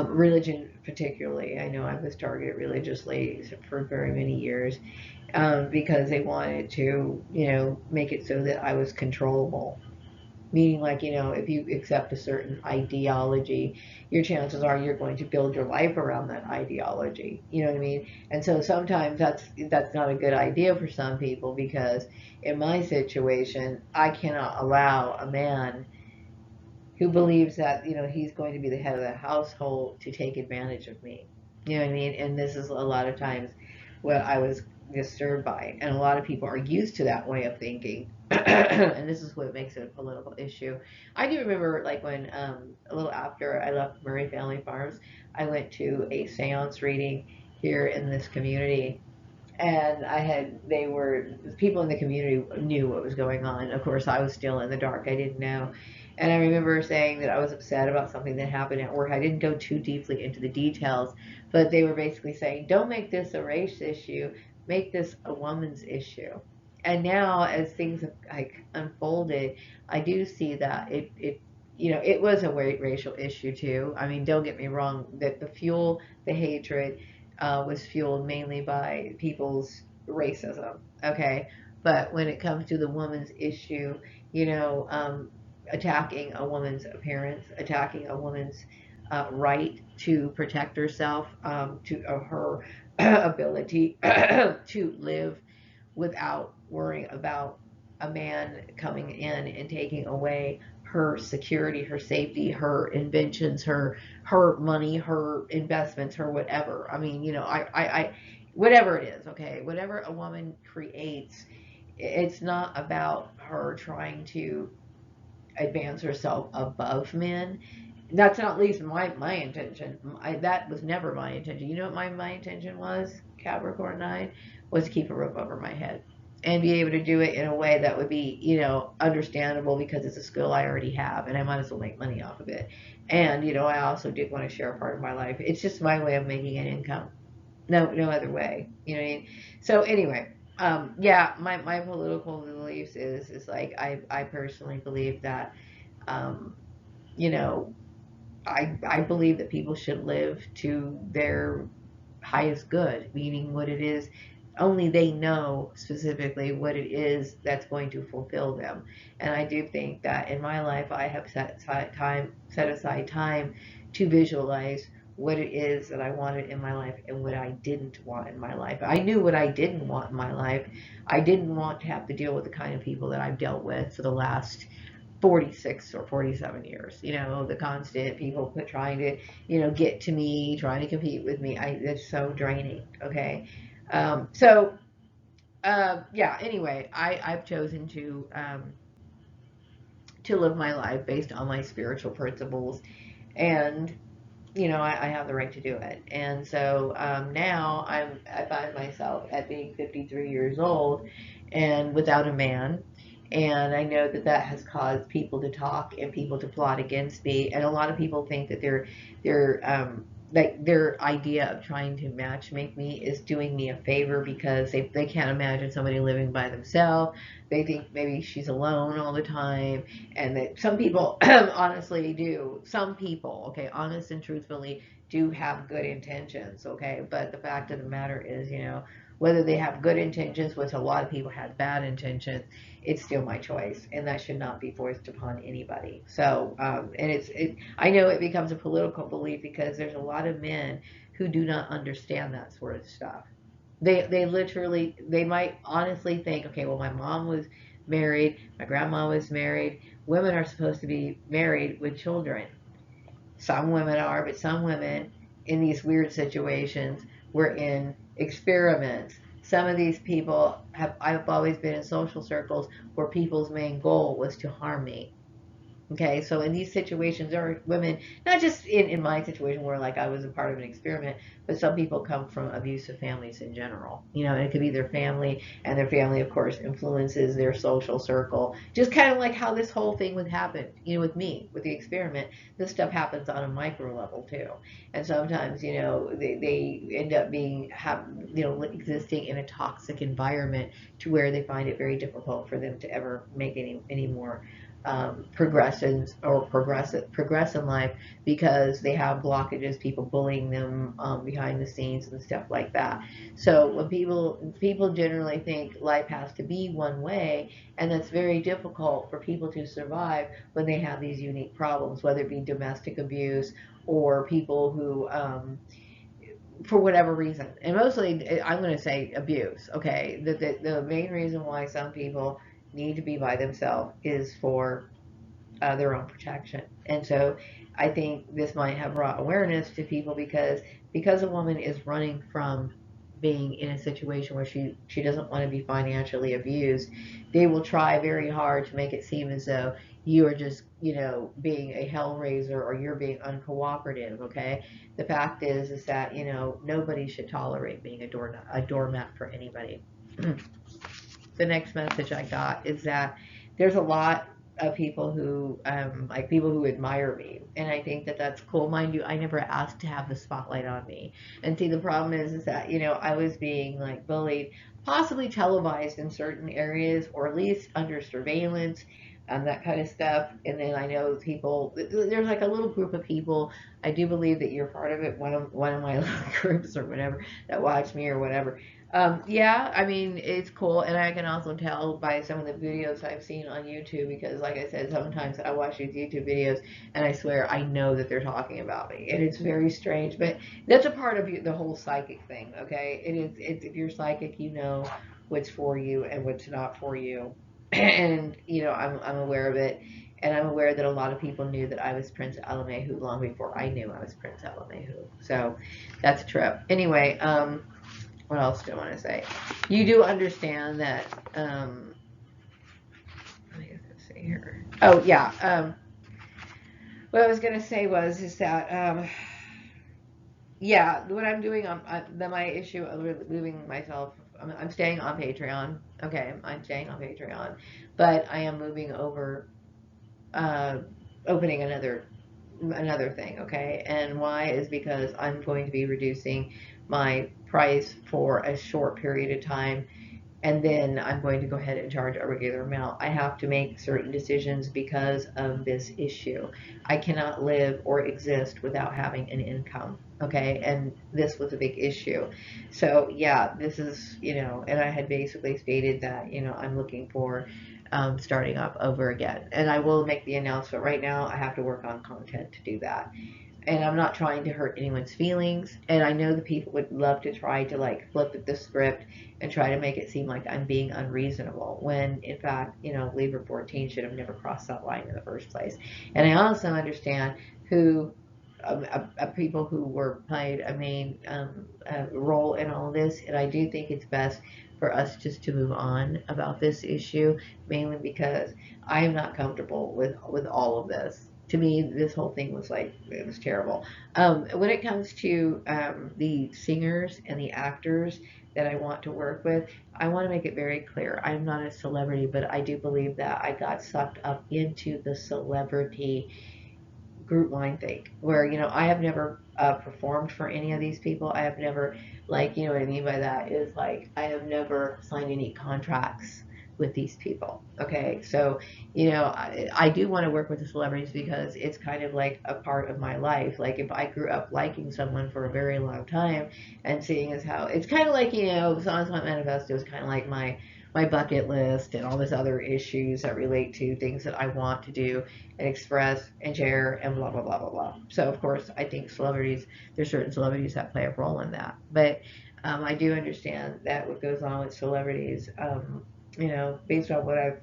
Religion, particularly, I know I was targeted religiously for very many years, because they wanted to, make it so that I was controllable. Meaning, like, if you accept a certain ideology, your chances are you're going to build your life around that ideology. You know what I mean? And so sometimes that's not a good idea for some people, because in my situation, I cannot allow a man who believes that he's going to be the head of the household to take advantage of me. You know what I mean? And this is a lot of times what I was disturbed by, and a lot of people are used to that way of thinking. And this is what makes it a political issue. I do remember, like, when a little after I left Murray Family Farms, I went to a seance reading here in this community, and they were, people in the community knew what was going on. Of course, I was still in the dark. I didn't know. And I remember saying that I was upset about something that happened at work. I didn't go too deeply into the details, but they were basically saying, don't make this a race issue, make this a woman's issue. And now, as things have like unfolded, I do see that it was a racial issue too. I mean, don't get me wrong, that the hatred, was fueled mainly by people's racism. Okay, but when it comes to the woman's issue, you know, um, attacking a woman's appearance, attacking a woman's right to protect herself, to her ability to live without worrying about a man coming in and taking away her security, her safety, her inventions, her money, her investments, her whatever. I mean, whatever it is, okay, whatever a woman creates, it's not about her trying to advance herself above men. That's not at least my intention. That was never my intention. You know what my intention was, Capricorn 9? Was to keep a roof over my head and be able to do it in a way that would be, understandable, because it's a skill I already have and I might as well make money off of it. And, I also did want to share a part of my life. It's just my way of making an income. No other way. You know what I mean? So anyway, yeah, my political beliefs is like, I personally believe that, um, you know, I believe that people should live to their highest good, meaning what it is. Only they know specifically what it is that's going to fulfill them. And I do think that in my life, I have set aside time to visualize what it is that I wanted in my life and what I didn't want in my life. I knew what I didn't want in my life. I didn't want to have to deal with the kind of people that I've dealt with for the last 46 or 47 years. The constant people trying to, get to me, trying to compete with me. It's so draining. Okay. Yeah, anyway, I've chosen to live my life based on my spiritual principles, and I have the right to do it. And so, now I find myself at being 53 years old and without a man. And I know that that has caused people to talk and people to plot against me. And a lot of people think that their idea of trying to match make me is doing me a favor, because they can't imagine somebody living by themselves. They think maybe she's alone all the time, and that some people honestly do. Some people, okay, honest and truthfully, do have good intentions, okay, but the fact of the matter is, whether they have good intentions, which a lot of people have bad intentions, it's still my choice, and that should not be forced upon anybody. So, and I know it becomes a political belief, because there's a lot of men who do not understand that sort of stuff. They literally, they might honestly think, okay, well, my mom was married, my grandma was married. Women are supposed to be married with children. Some women are, but some women, in these weird situations, we're in experiments. Some of these people have, I've always been in social circles where people's main goal was to harm me. Okay, so in these situations, there are women, not just in my situation where like I was a part of an experiment, but some people come from abusive families in general. And it could be their family, and their family, of course, influences their social circle. Just kind of like how this whole thing would happen, with me, with the experiment. This stuff happens on a micro level too. And sometimes, they end up existing in a toxic environment to where they find it very difficult for them to ever make any more progressions or progress in life because they have blockages, people bullying them behind the scenes and stuff like that. So when people generally think life has to be one way, and that's very difficult for people to survive when they have these unique problems, whether it be domestic abuse or people who for whatever reason, and mostly I'm going to say abuse. Okay, the main reason why some people need to be by themselves is for their own protection. And so I think this might have brought awareness to people because a woman is running from being in a situation where she doesn't want to be financially abused. They will try very hard to make it seem as though you are just being a hellraiser or you're being uncooperative. Okay, the fact is that nobody should tolerate being a doormat for anybody. The next message I got is that there's a lot of people who like people who admire me, and I think that that's cool. Mind you, I never asked to have the spotlight on me. And see, the problem is that I was being like bullied, possibly televised in certain areas, or at least under surveillance. That kind of stuff. And then I know people. There's like a little group of people. I do believe that you're part of it. One of my little groups or whatever that watch me or whatever. Yeah, I mean, it's cool, and I can also tell by some of the videos I've seen on YouTube because, like I said, sometimes I watch these YouTube videos and I swear I know that they're talking about me, and it's very strange, but that's a part of the whole psychic thing, okay? If you're psychic, you know what's for you and what's not for you, and, I'm aware of it, and I'm aware that a lot of people knew that I was Prince Alamehu long before I knew I was Prince Alamehu, so that's a trip. Anyway, what else do I want to say? You do understand that. Let me see here. Oh yeah. What I was gonna say is that yeah, what I'm doing on my issue of moving myself. I'm staying on Patreon. Okay, I'm staying on Patreon, but I am moving over, uh, opening another thing. Okay, and why is because I'm going to be reducing my price for a short period of time, and then I'm going to go ahead and charge a regular amount. I have to make certain decisions because of this issue. I cannot live or exist without having an income. Okay, and this was a big issue. So, yeah, this is, and I had basically stated that, I'm looking for starting up over again. And I will make the announcement right now. I have to work on content to do that, and I'm not trying to hurt anyone's feelings. And I know the people would love to try to like flip the script and try to make it seem like I'm being unreasonable when in fact, Libra 14 should have never crossed that line in the first place. And I also understand who people who were played a main role in all this, and I do think it's best for us just to move on about this issue, mainly because I am not comfortable with all of this. To me, this whole thing was like it was terrible. When it comes to the singers and the actors that I want to work with, I want to make it very clear. I'm not a celebrity, but I do believe that I got sucked up into the celebrity group mind thing where I have never performed for any of these people. I have never, like, what I mean by that is like I have never signed any contracts with these people. Okay, so I do want to work with the celebrities because it's kind of like a part of my life. Like if I grew up liking someone for a very long time and seeing as how it's kind of like Songs My Manifesto is kind of like my bucket list and all this other issues that relate to things that I want to do and express and share and blah blah blah blah blah. So of course I think there's certain celebrities that play a role in that, but I do understand that what goes on with celebrities, based on what I've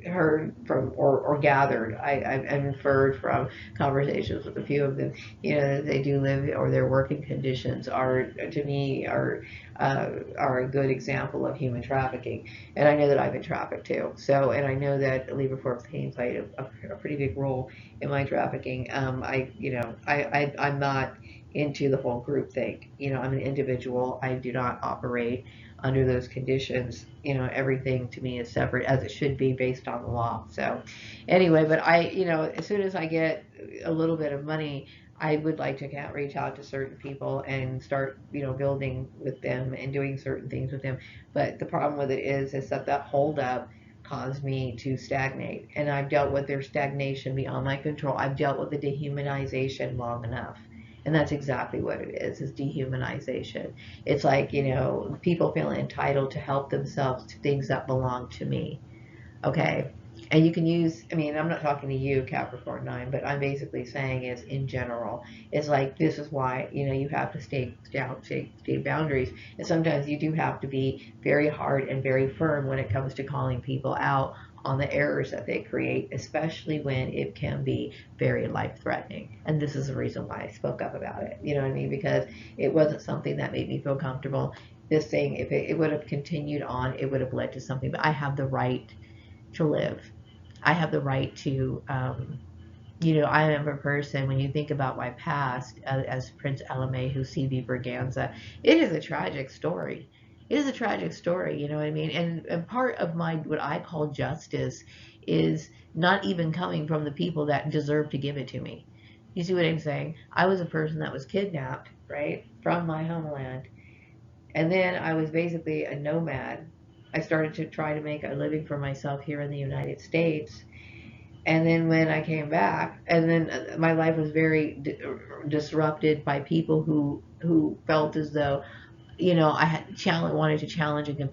heard from or gathered, I've inferred from conversations with a few of them, that they do live, or their working conditions are, to me, are a good example of human trafficking. And I know that I've been trafficked too. So, and I know that Libra Force Pain played a pretty big role in my trafficking. I'm not into the whole group thing. I'm an individual. I do not operate under those conditions. Everything to me is separate, as it should be, based on the law. So anyway, but as soon as I get a little bit of money, I would like to reach out to certain people and start, building with them and doing certain things with them. But the problem with it is that holdup caused me to stagnate, and I've dealt with their stagnation beyond my control. I've dealt with the dehumanization long enough. And that's exactly what it is dehumanization. It's like, people feel entitled to help themselves to things that belong to me. Okay. And you can use, I'm not talking to you, Capricorn 9, but I'm basically saying is in general. It's like, this is why, you have to stay boundaries. And sometimes you do have to be very hard and very firm when it comes to calling people out on the errors that they create, especially when it can be very life threatening. And this is the reason why I spoke up about it. You know what I mean? Because it wasn't something that made me feel comfortable. This thing, if it would have continued on, it would have led to something. But I have the right to live. I have the right to, I am a person, when you think about my past, as Prince Elamé, who CB Braganza, it is a tragic story. It is a tragic story, you know what I mean? And part of what I call justice is not even coming from the people that deserve to give it to me. You see what I'm saying? I was a person that was kidnapped, right, from my homeland. And then I was basically a nomad. I started to try to make a living for myself here in the United States. And then when I came back, and then my life was very disrupted by people who felt as though, I had wanted to challenge and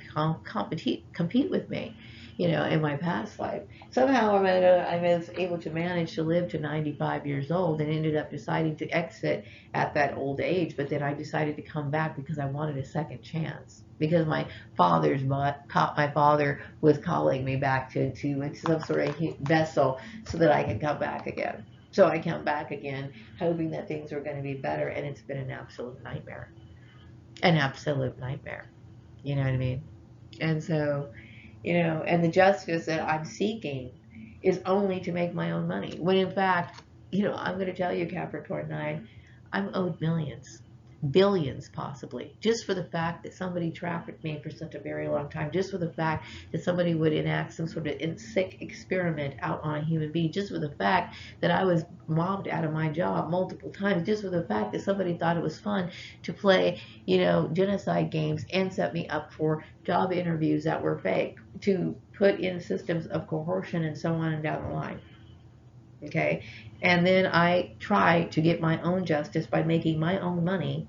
compete with me, in my past life. Somehow I was able to manage to live to 95 years old, and ended up deciding to exit at that old age. But then I decided to come back because I wanted a second chance. Because my father was calling me back to some sort of vessel so that I could come back again. So I come back again, hoping that things are going to be better, and it's been an absolute nightmare. An absolute nightmare. You know what I mean? And so, and the justice that I'm seeking is only to make my own money. When in fact, I'm going to tell you, Capricorn 9, I'm owed millions, billions possibly, just for the fact that somebody trafficked me for such a very long time, just for the fact that somebody would enact some sort of sick experiment out on a human being, just for the fact that I was mobbed out of my job multiple times, just for the fact that somebody thought it was fun to play, genocide games and set me up for job interviews that were fake, to put in systems of coercion and so on and down the line. Okay. And then I try to get my own justice by making my own money,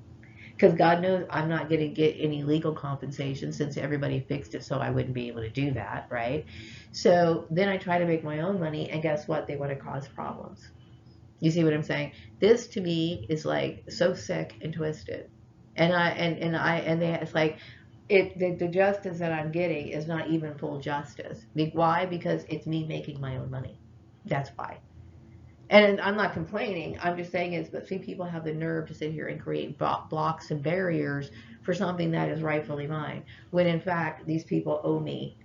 because God knows I'm not going to get any legal compensation since everybody fixed it, so I wouldn't be able to do that, right? So then I try to make my own money, and guess what? They want to cause problems. You see what I'm saying? This to me is like so sick and twisted, it's like the justice that I'm getting is not even full justice. Why? Because it's me making my own money. That's why. And I'm not complaining. I'm just saying is, but see, people have the nerve to sit here and create blocks and barriers for something that is rightfully mine, when in fact these people owe me.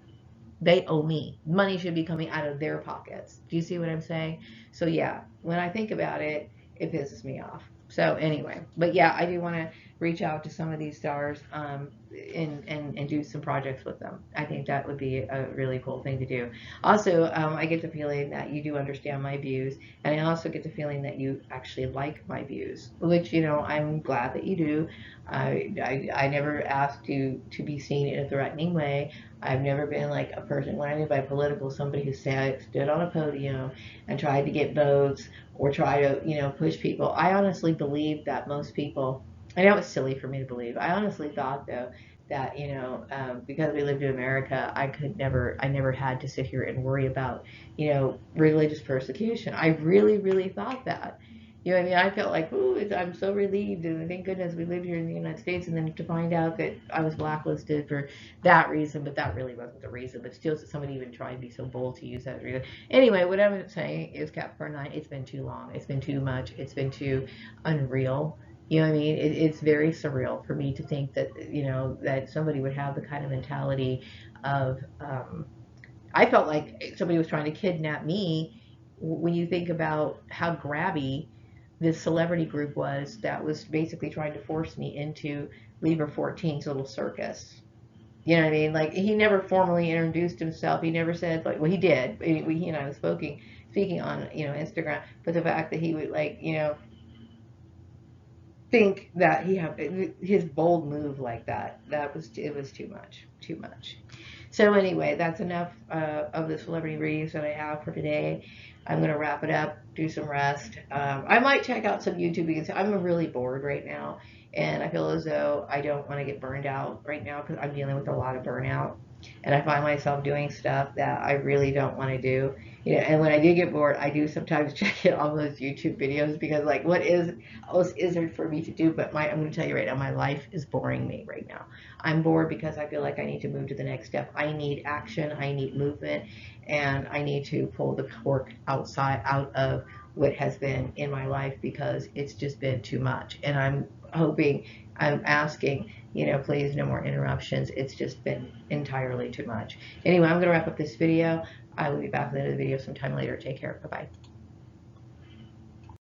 They owe me. Money should be coming out of their pockets. Do you see what I'm saying? So yeah, when I think about it, it pisses me off. So anyway, but yeah, I do want to reach out to some of these stars, and do some projects with them. I think that would be a really cool thing to do. Also, I get the feeling that you do understand my views, and I also get the feeling that you actually like my views, which, I'm glad that you do. I never asked to be seen in a threatening way. I've never been like a person, when I mean by political, somebody who stood on a podium and tried to get votes, or try to, push people. I honestly believe that most people, I know it's silly for me to believe, I honestly thought though that, because we lived in America, I never had to sit here and worry about, religious persecution. I really, really thought that. You know what I mean? I felt like, ooh, I'm so relieved, and thank goodness we live here in the United States. And then to find out that I was blacklisted for that reason, but that really wasn't the reason. But still, somebody even tried to be so bold to use that reason. Anyway, what I'm saying is, Capricorn 9, it's been too long. It's been too much. It's been too unreal. You know what I mean? It's very surreal for me to think that, that somebody would have the kind of mentality of, I felt like somebody was trying to kidnap me when you think about how grabby this celebrity group was that was basically trying to force me into Libra 14's little circus. You know what I mean? Like, he never formally introduced himself. He never said, like, well, he did. He and I was speaking on, Instagram. But the fact that he would, like, think that he had his bold move like that, it was too much, too much. So anyway, that's enough of the celebrity readings that I have for today. I'm going to wrap it up, do some rest. I might check out some YouTube because I'm really bored right now, and I feel as though I don't want to get burned out right now because I'm dealing with a lot of burnout, and I find myself doing stuff that I really don't want to do. And when I do get bored, I do sometimes check in on those YouTube videos because, like, what else is there for me to do? But I'm going to tell you right now, my life is boring me right now. I'm bored because I feel like I need to move to the next step. I need action, I need movement, and I need to pull the cork out of what has been in my life because it's just been too much. And I'm asking, please no more interruptions. It's just been entirely too much. Anyway, I'm going to wrap up this video. I will be back with another video sometime later. Take care. Bye bye.